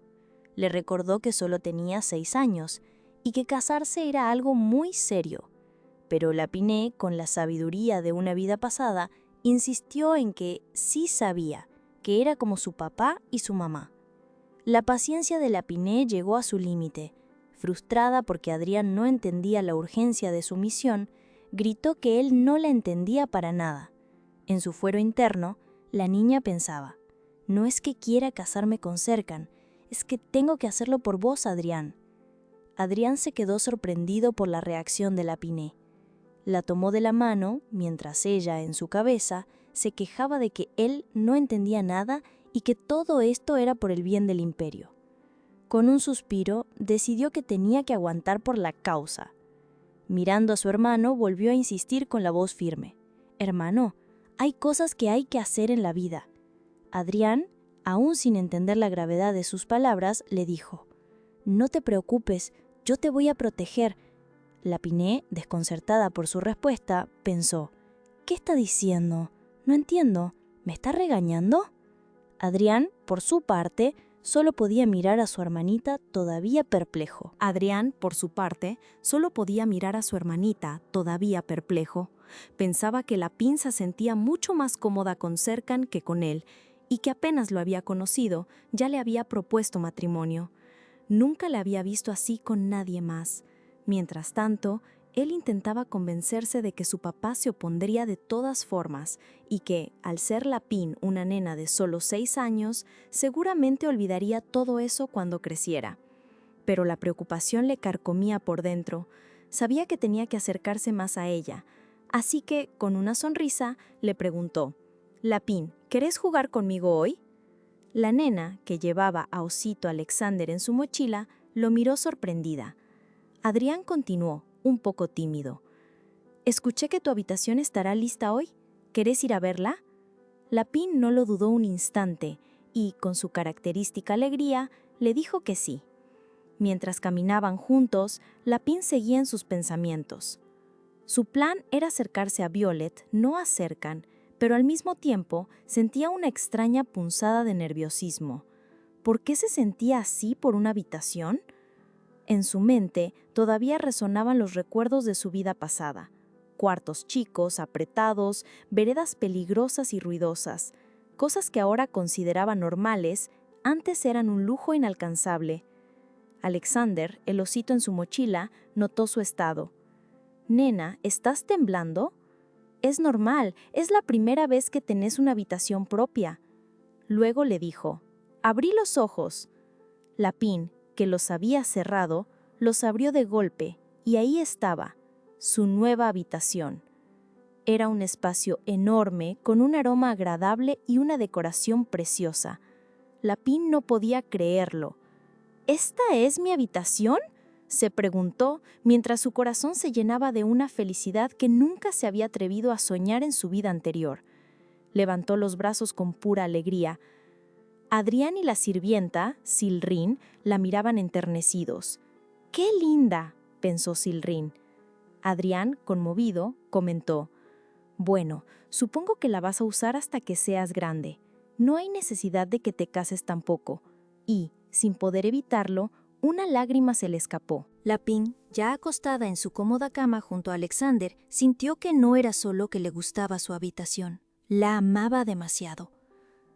Le recordó que solo tenía 6 años y que casarse era algo muy serio. Pero Lapiné, con la sabiduría de una vida pasada, insistió en que sí sabía, que era como su papá y su mamá. La paciencia de Lapiné llegó a su límite. Frustrada porque Adrián no entendía la urgencia de su misión, gritó que él no la entendía para nada. En su fuero interno, la niña pensaba: «No es que quiera casarme con Serkan, es que tengo que hacerlo por vos, Adrián». Adrián se quedó sorprendido por la reacción de Lapiné. La tomó de la mano, mientras ella, en su cabeza, se quejaba de que él no entendía nada y que todo esto era por el bien del imperio. Con un suspiro, decidió que tenía que aguantar por la causa. Mirando a su hermano, volvió a insistir con la voz firme: «Hermano, hay cosas que hay que hacer en la vida». Adrián, aún sin entender la gravedad de sus palabras, le dijo: «No te preocupes, yo te voy a proteger». Lapiné, desconcertada por su respuesta, pensó: «¿Qué está diciendo? No entiendo. ¿Me está regañando?». Adrián, por su parte, solo podía mirar a su hermanita todavía perplejo. Pensaba que la Pin se sentía mucho más cómoda con Serkan que con él, y que apenas lo había conocido, ya le había propuesto matrimonio. Nunca la había visto así con nadie más. Mientras tanto, él intentaba convencerse de que su papá se opondría de todas formas y que, al ser la Pin una nena de solo 6 años, seguramente olvidaría todo eso cuando creciera. Pero la preocupación le carcomía por dentro. Sabía que tenía que acercarse más a ella, así que, con una sonrisa, le preguntó: «La Pin, ¿querés jugar conmigo hoy?». La nena, que llevaba a Osito Alexander en su mochila, lo miró sorprendida. Adrián continuó, un poco tímido: «Escuché que tu habitación estará lista hoy. ¿Querés ir a verla?». La Pin no lo dudó un instante y, con su característica alegría, le dijo que sí. Mientras caminaban juntos, la Pin seguía en sus pensamientos. Su plan era acercarse a Violet, no a Serkan, pero al mismo tiempo sentía una extraña punzada de nerviosismo. ¿Por qué se sentía así por una habitación? En su mente todavía resonaban los recuerdos de su vida pasada. Cuartos chicos, apretados, veredas peligrosas y ruidosas. Cosas que ahora consideraba normales, antes eran un lujo inalcanzable. Alexander, el osito en su mochila, notó su estado. «Nena, ¿estás temblando?». «Es normal, es la primera vez que tenés una habitación propia». Luego le dijo: «Abrí los ojos». La Pin, que los había cerrado, los abrió de golpe, y ahí estaba, su nueva habitación. Era un espacio enorme, con un aroma agradable y una decoración preciosa. La Pin no podía creerlo. «¿Esta es mi habitación?», se preguntó, mientras su corazón se llenaba de una felicidad que nunca se había atrevido a soñar en su vida anterior. Levantó los brazos con pura alegría. Adrián y la sirvienta, Silrin, la miraban enternecidos. «¡Qué linda!», pensó Silrin. Adrián, conmovido, comentó: «Bueno, supongo que la vas a usar hasta que seas grande. No hay necesidad de que te cases tampoco». Y, sin poder evitarlo, una lágrima se le escapó. La Pin, ya acostada en su cómoda cama junto a Alexander, sintió que no era solo que le gustaba su habitación, la amaba demasiado.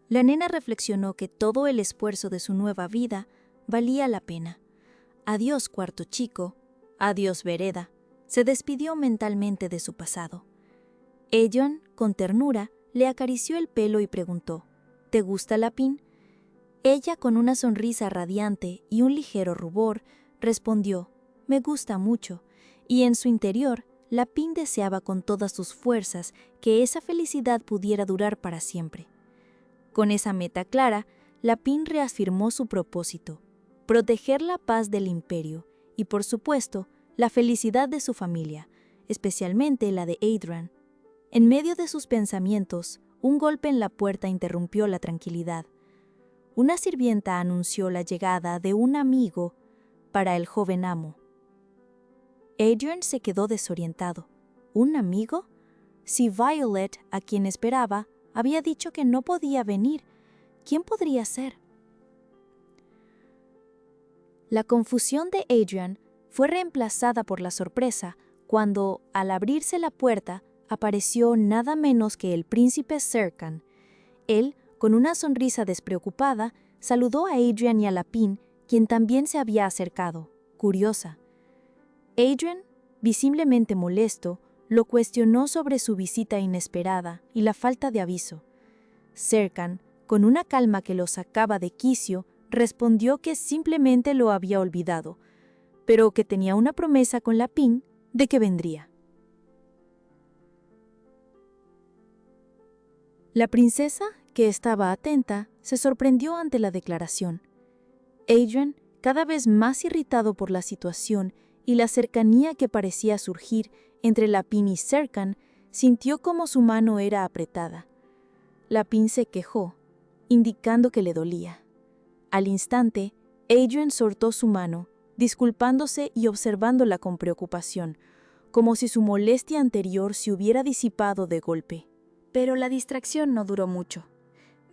La nena reflexionó que todo el esfuerzo de su nueva vida valía la pena. Adiós cuarto chico, adiós vereda. Se despidió mentalmente de su pasado. Aegon, con ternura, le acarició el pelo y preguntó: «¿Te gusta la Pin?». Ella, con una sonrisa radiante y un ligero rubor, respondió: «Me gusta mucho», y en su interior, la Pin deseaba con todas sus fuerzas que esa felicidad pudiera durar para siempre. Con esa meta clara, la Pin reafirmó su propósito: proteger la paz del imperio y, por supuesto, la felicidad de su familia, especialmente la de Adrian. En medio de sus pensamientos, un golpe en la puerta interrumpió la tranquilidad. Una sirvienta anunció la llegada de un amigo para el joven amo. Adrian se quedó desorientado. ¿Un amigo? Si Violet, a quien esperaba, había dicho que no podía venir, ¿quién podría ser? La confusión de Adrian fue reemplazada por la sorpresa cuando, al abrirse la puerta, apareció nada menos que el príncipe Serkan. Él, con una sonrisa despreocupada, saludó a Adrian y a la Pin, quien también se había acercado, curiosa. Adrian, visiblemente molesto, lo cuestionó sobre su visita inesperada y la falta de aviso. Serkan, con una calma que lo sacaba de quicio, respondió que simplemente lo había olvidado, pero que tenía una promesa con la Pin de que vendría. La princesa, que estaba atenta, se sorprendió ante la declaración. Adrian, cada vez más irritado por la situación y la cercanía que parecía surgir entre la Pin y Serkan, sintió como su mano era apretada. La Pin se quejó, indicando que le dolía. Al instante, Adrian soltó su mano, disculpándose y observándola con preocupación, como si su molestia anterior se hubiera disipado de golpe. Pero la distracción no duró mucho.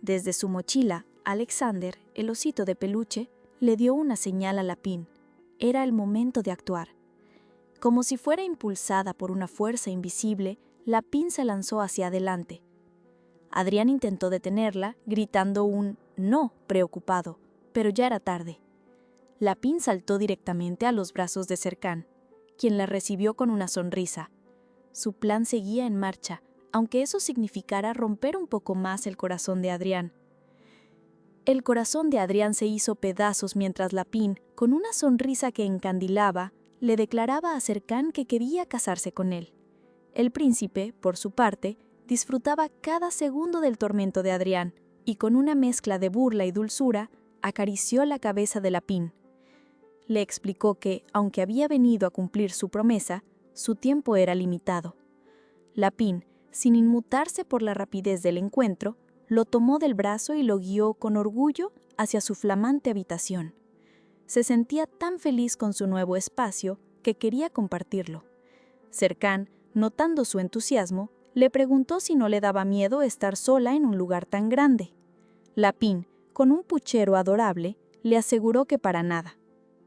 Desde su mochila, Alexander, el osito de peluche, le dio una señal a la Pin. Era el momento de actuar. Como si fuera impulsada por una fuerza invisible, la Pin se lanzó hacia adelante. Adrián intentó detenerla, gritando un «no» preocupado, pero ya era tarde. La Pin saltó directamente a los brazos de Serkan, quien la recibió con una sonrisa. Su plan seguía en marcha, aunque eso significara romper un poco más el corazón de Adrián. El corazón de Adrián se hizo pedazos mientras la Pin, con una sonrisa que encandilaba, le declaraba a Serkan que quería casarse con él. El príncipe, por su parte, disfrutaba cada segundo del tormento de Adrián y con una mezcla de burla y dulzura, acarició la cabeza de la Pin. Le explicó que, aunque había venido a cumplir su promesa, su tiempo era limitado. La Pin, sin inmutarse por la rapidez del encuentro, lo tomó del brazo y lo guió con orgullo hacia su flamante habitación. Se sentía tan feliz con su nuevo espacio que quería compartirlo. Serkan, notando su entusiasmo, le preguntó si no le daba miedo estar sola en un lugar tan grande. La Pin, con un puchero adorable, le aseguró que para nada.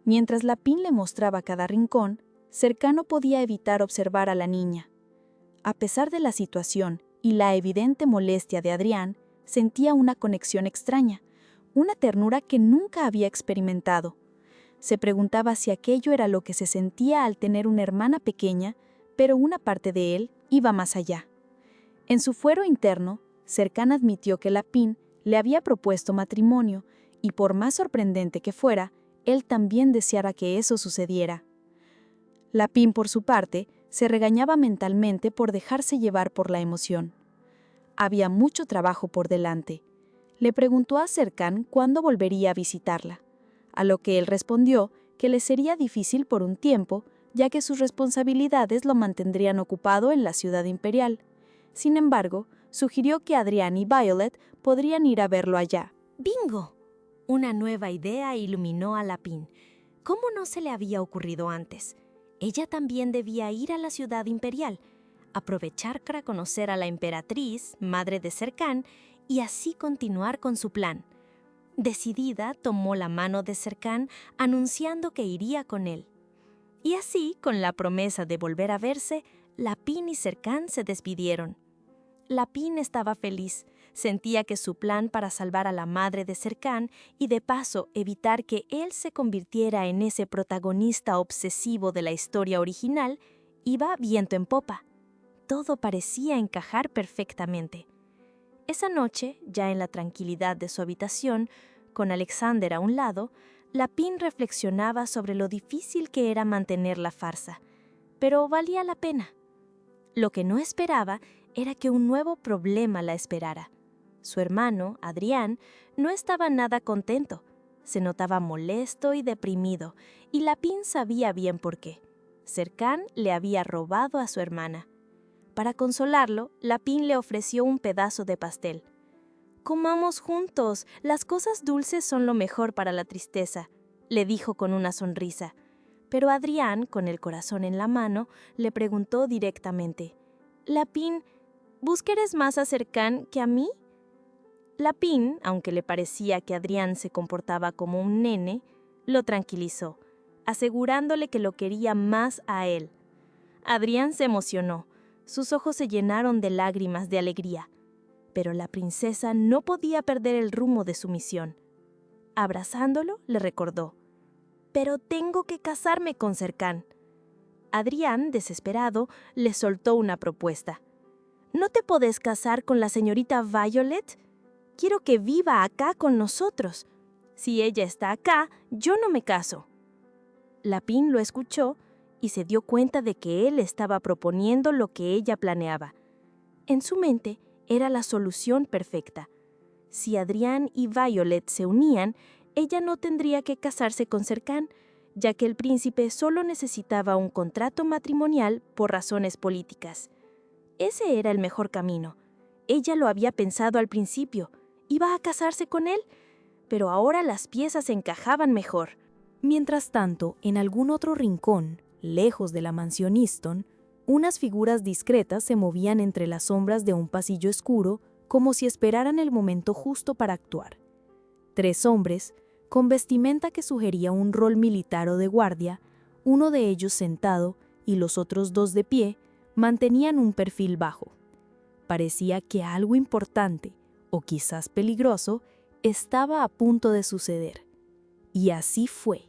Mientras la Pin le mostraba cada rincón, Serkan no podía evitar observar a la niña. A pesar de la situación y la evidente molestia de Adrián, sentía una conexión extraña, una ternura que nunca había experimentado. Se preguntaba si aquello era lo que se sentía al tener una hermana pequeña, pero una parte de él iba más allá. En su fuero interno, Serkan admitió que la Pin le había propuesto matrimonio y por más sorprendente que fuera, él también deseara que eso sucediera. La Pin, por su parte, se regañaba mentalmente por dejarse llevar por la emoción. Había mucho trabajo por delante. Le preguntó a Serkan cuándo volvería a visitarla, a lo que él respondió que le sería difícil por un tiempo, ya que sus responsabilidades lo mantendrían ocupado en la ciudad imperial. Sin embargo, sugirió que Adrián y Violet podrían ir a verlo allá. ¡Bingo! Una nueva idea iluminó a la Pin. ¿Cómo no se le había ocurrido antes? Ella también debía ir a la ciudad imperial, aprovechar para conocer a la emperatriz, madre de Serkan, y así continuar con su plan. Decidida, tomó la mano de Serkan, anunciando que iría con él. Y así, con la promesa de volver a verse, la Pin y Serkan se despidieron. La Pin estaba feliz. Sentía que su plan para salvar a la madre de Serkan y de paso evitar que él se convirtiera en ese protagonista obsesivo de la historia original iba viento en popa. Todo parecía encajar perfectamente. Esa noche, ya en la tranquilidad de su habitación, con Alexander a un lado, la Pin reflexionaba sobre lo difícil que era mantener la farsa, pero valía la pena. Lo que no esperaba era que un nuevo problema la esperara. Su hermano, Adrián, no estaba nada contento. Se notaba molesto y deprimido, y la Pin sabía bien por qué. Serkan le había robado a su hermana. Para consolarlo, la Pin le ofreció un pedazo de pastel. «Comamos juntos, las cosas dulces son lo mejor para la tristeza», le dijo con una sonrisa. Pero Adrián, con el corazón en la mano, le preguntó directamente: «La Pin, ¿vos querés más a Serkan que a mí?» La Pin, aunque le parecía que Adrián se comportaba como un nene, lo tranquilizó, asegurándole que lo quería más a él. Adrián se emocionó. Sus ojos se llenaron de lágrimas de alegría. Pero la princesa no podía perder el rumbo de su misión. Abrazándolo, le recordó: «Pero tengo que casarme con Serkan». Adrián, desesperado, le soltó una propuesta. «¿No te podés casar con la señorita Violet? Quiero que viva acá con nosotros. Si ella está acá, yo no me caso». La Pin lo escuchó y se dio cuenta de que él estaba proponiendo lo que ella planeaba. En su mente era la solución perfecta. Si Adrián y Violet se unían, ella no tendría que casarse con Serkan, ya que el príncipe solo necesitaba un contrato matrimonial por razones políticas. Ese era el mejor camino. Ella lo había pensado al principio. Iba a casarse con él, pero ahora las piezas encajaban mejor. Mientras tanto, en algún otro rincón, lejos de la mansión Easton, unas figuras discretas se movían entre las sombras de un pasillo oscuro como si esperaran el momento justo para actuar. 3 hombres, con vestimenta que sugería un rol militar o de guardia, uno de ellos sentado y los otros 2 de pie, mantenían un perfil bajo. Parecía que algo importante, o quizás peligroso, estaba a punto de suceder. Y así fue.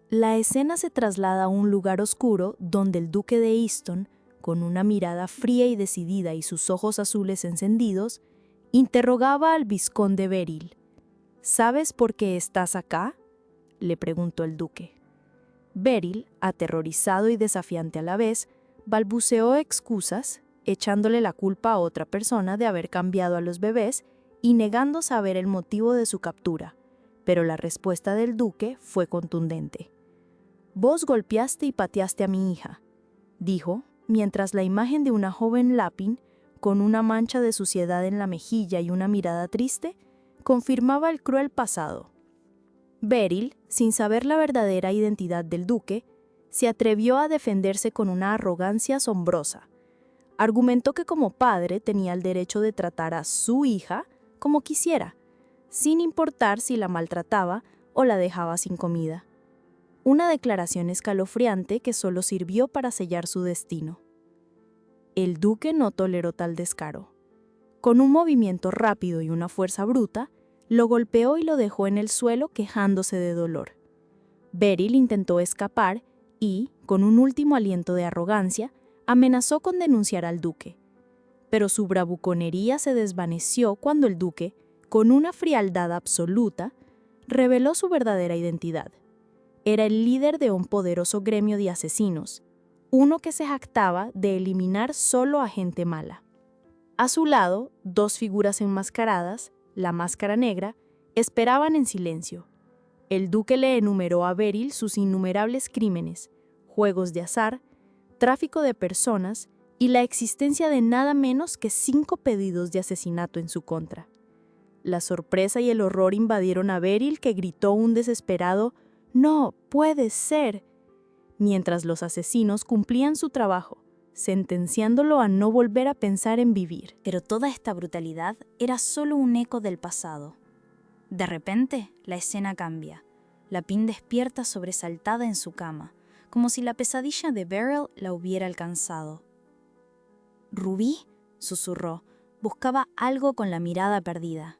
La escena se traslada a un lugar oscuro donde el duque de Easton, con una mirada fría y decidida y sus ojos azules encendidos, interrogaba al vizconde Beryl. ¿Sabes por qué estás acá?, le preguntó el duque. Beryl, aterrorizado y desafiante a la vez, balbuceó excusas, echándole la culpa a otra persona de haber cambiado a los bebés y negando saber el motivo de su captura, pero la respuesta del duque fue contundente. «Vos golpeaste y pateaste a mi hija», dijo, mientras la imagen de una joven Lapin, con una mancha de suciedad en la mejilla y una mirada triste, confirmaba el cruel pasado. Beryl, sin saber la verdadera identidad del duque, se atrevió a defenderse con una arrogancia asombrosa. Argumentó que como padre tenía el derecho de tratar a su hija como quisiera, sin importar si la maltrataba o la dejaba sin comida. Una declaración escalofriante que solo sirvió para sellar su destino. El duque no toleró tal descaro. Con un movimiento rápido y una fuerza bruta, lo golpeó y lo dejó en el suelo quejándose de dolor. Beryl intentó escapar y, con un último aliento de arrogancia, amenazó con denunciar al duque. Pero su bravuconería se desvaneció cuando el duque, con una frialdad absoluta, reveló su verdadera identidad. Era el líder de un poderoso gremio de asesinos, uno que se jactaba de eliminar solo a gente mala. A su lado, dos figuras enmascaradas, la máscara negra, esperaban en silencio. El duque le enumeró a Beryl sus innumerables crímenes, juegos de azar, tráfico de personas y la existencia de nada menos que 5 pedidos de asesinato en su contra. La sorpresa y el horror invadieron a Beryl, que gritó un desesperado «¡No puede ser!», mientras los asesinos cumplían su trabajo, sentenciándolo a no volver a pensar en vivir. Pero toda esta brutalidad era solo un eco del pasado. De repente, la escena cambia. Lapin despierta sobresaltada en su cama, como si la pesadilla de Beryl la hubiera alcanzado. «¿Rubí?», susurró. Buscaba algo con la mirada perdida.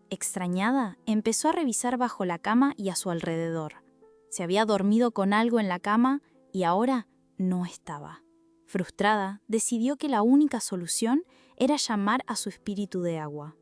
Extrañada, empezó a revisar bajo la cama y a su alrededor. Se había dormido con algo en la cama y ahora no estaba. Frustrada, decidió que la única solución era llamar a su espíritu de agua.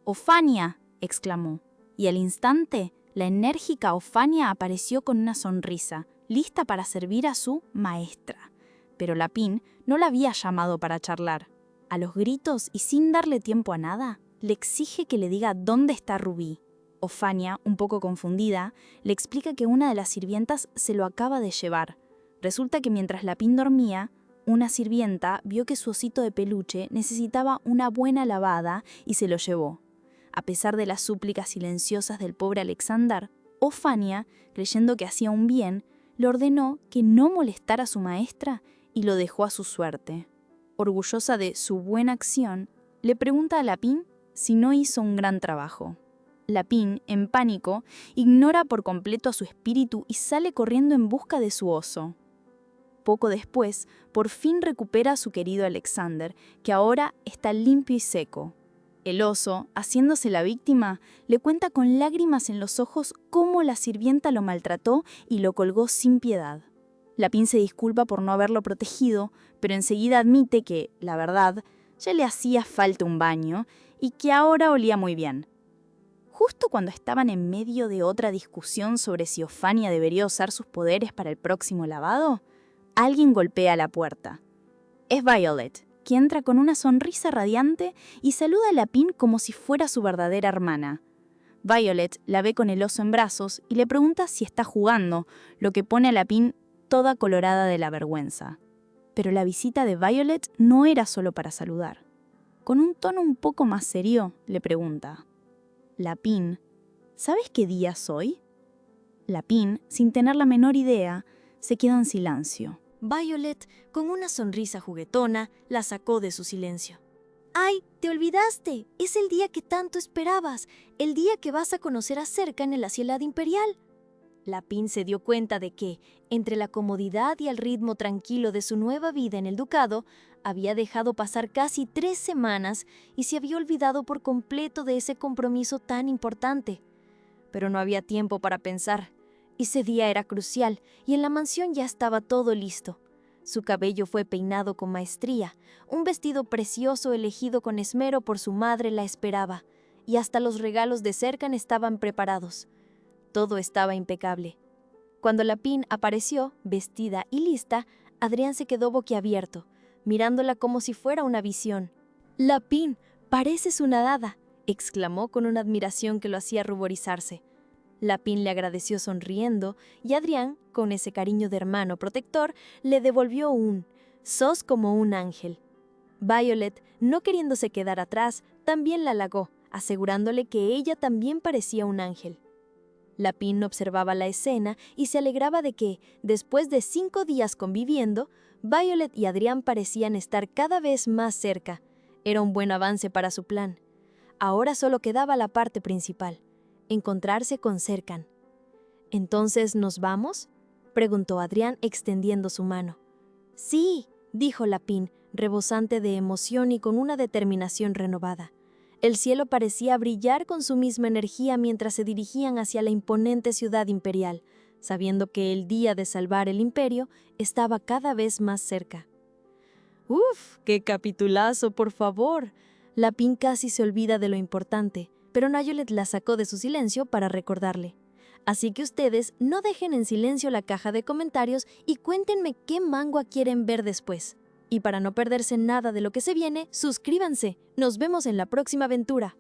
«¡Ofania!», exclamó, y al instante, la enérgica Ofania apareció con una sonrisa, lista para servir a su maestra. Pero Lapin no la había llamado para charlar. A los gritos y sin darle tiempo a nada, le exige que le diga dónde está Rubí. Ofania, un poco confundida, le explica que una de las sirvientas se lo acaba de llevar. Resulta que mientras Lapin dormía, una sirvienta vio que su osito de peluche necesitaba una buena lavada y se lo llevó. A pesar de las súplicas silenciosas del pobre Alexander, Ofania, creyendo que hacía un bien, le ordenó que no molestara a su maestra y lo dejó a su suerte. Orgullosa de su buena acción, le pregunta a Lapin si no hizo un gran trabajo. Lapin, en pánico, ignora por completo a su espíritu y sale corriendo en busca de su oso. Poco después, por fin recupera a su querido Alexander, que ahora está limpio y seco. El oso, haciéndose la víctima, le cuenta con lágrimas en los ojos cómo la sirvienta lo maltrató y lo colgó sin piedad. Lapin se disculpa por no haberlo protegido, pero enseguida admite que, la verdad, ya le hacía falta un baño y que ahora olía muy bien. Justo cuando estaban en medio de otra discusión sobre si Ofania debería usar sus poderes para el próximo lavado, alguien golpea la puerta. Es Violet, quien entra con una sonrisa radiante y saluda a Lapin como si fuera su verdadera hermana. Violet la ve con el oso en brazos y le pregunta si está jugando, lo que pone a Lapin toda colorada de la vergüenza. Pero la visita de Violet no era solo para saludar. Con un tono un poco más serio, le pregunta: «Lapin, ¿sabes qué día es hoy?». Lapin, sin tener la menor idea, se queda en silencio. Violet, con una sonrisa juguetona, la sacó de su silencio. ¡Ay, te olvidaste! Es el día que tanto esperabas, el día que vas a conocer a Cerca en la Ciudad Imperial. Lapin se dio cuenta de que, entre la comodidad y el ritmo tranquilo de su nueva vida en el ducado, había dejado pasar casi 3 semanas y se había olvidado por completo de ese compromiso tan importante. Pero no había tiempo para pensar. Ese día era crucial y en la mansión ya estaba todo listo. Su cabello fue peinado con maestría, un vestido precioso elegido con esmero por su madre la esperaba, y hasta los regalos de Serkan estaban preparados. Todo estaba impecable. Cuando Lapin apareció, vestida y lista, Adrián se quedó boquiabierto, mirándola como si fuera una visión. «Lapin, pareces una hada», exclamó con una admiración que lo hacía ruborizarse. Lapin le agradeció sonriendo y Adrián, con ese cariño de hermano protector, le devolvió un «sos como un ángel». Violet, no queriéndose quedar atrás, también la halagó, asegurándole que ella también parecía un ángel. Lapin observaba la escena y se alegraba de que, después de 5 días conviviendo, Violet y Adrián parecían estar cada vez más cerca. Era un buen avance para su plan. Ahora solo quedaba la parte principal, encontrarse con Serkan. «¿Entonces nos vamos?», preguntó Adrián extendiendo su mano. «Sí», dijo Lapin, rebosante de emoción y con una determinación renovada. El cielo parecía brillar con su misma energía mientras se dirigían hacia la imponente ciudad imperial, sabiendo que el día de salvar el imperio estaba cada vez más cerca. «¡Uf! ¡Qué capitulazo, por favor!». Lapin casi se olvida de lo importante, pero Violet la sacó de su silencio para recordarle. Así que ustedes no dejen en silencio la caja de comentarios y cuéntenme qué manga quieren ver después. Y para no perderse nada de lo que se viene, suscríbanse. Nos vemos en la próxima aventura.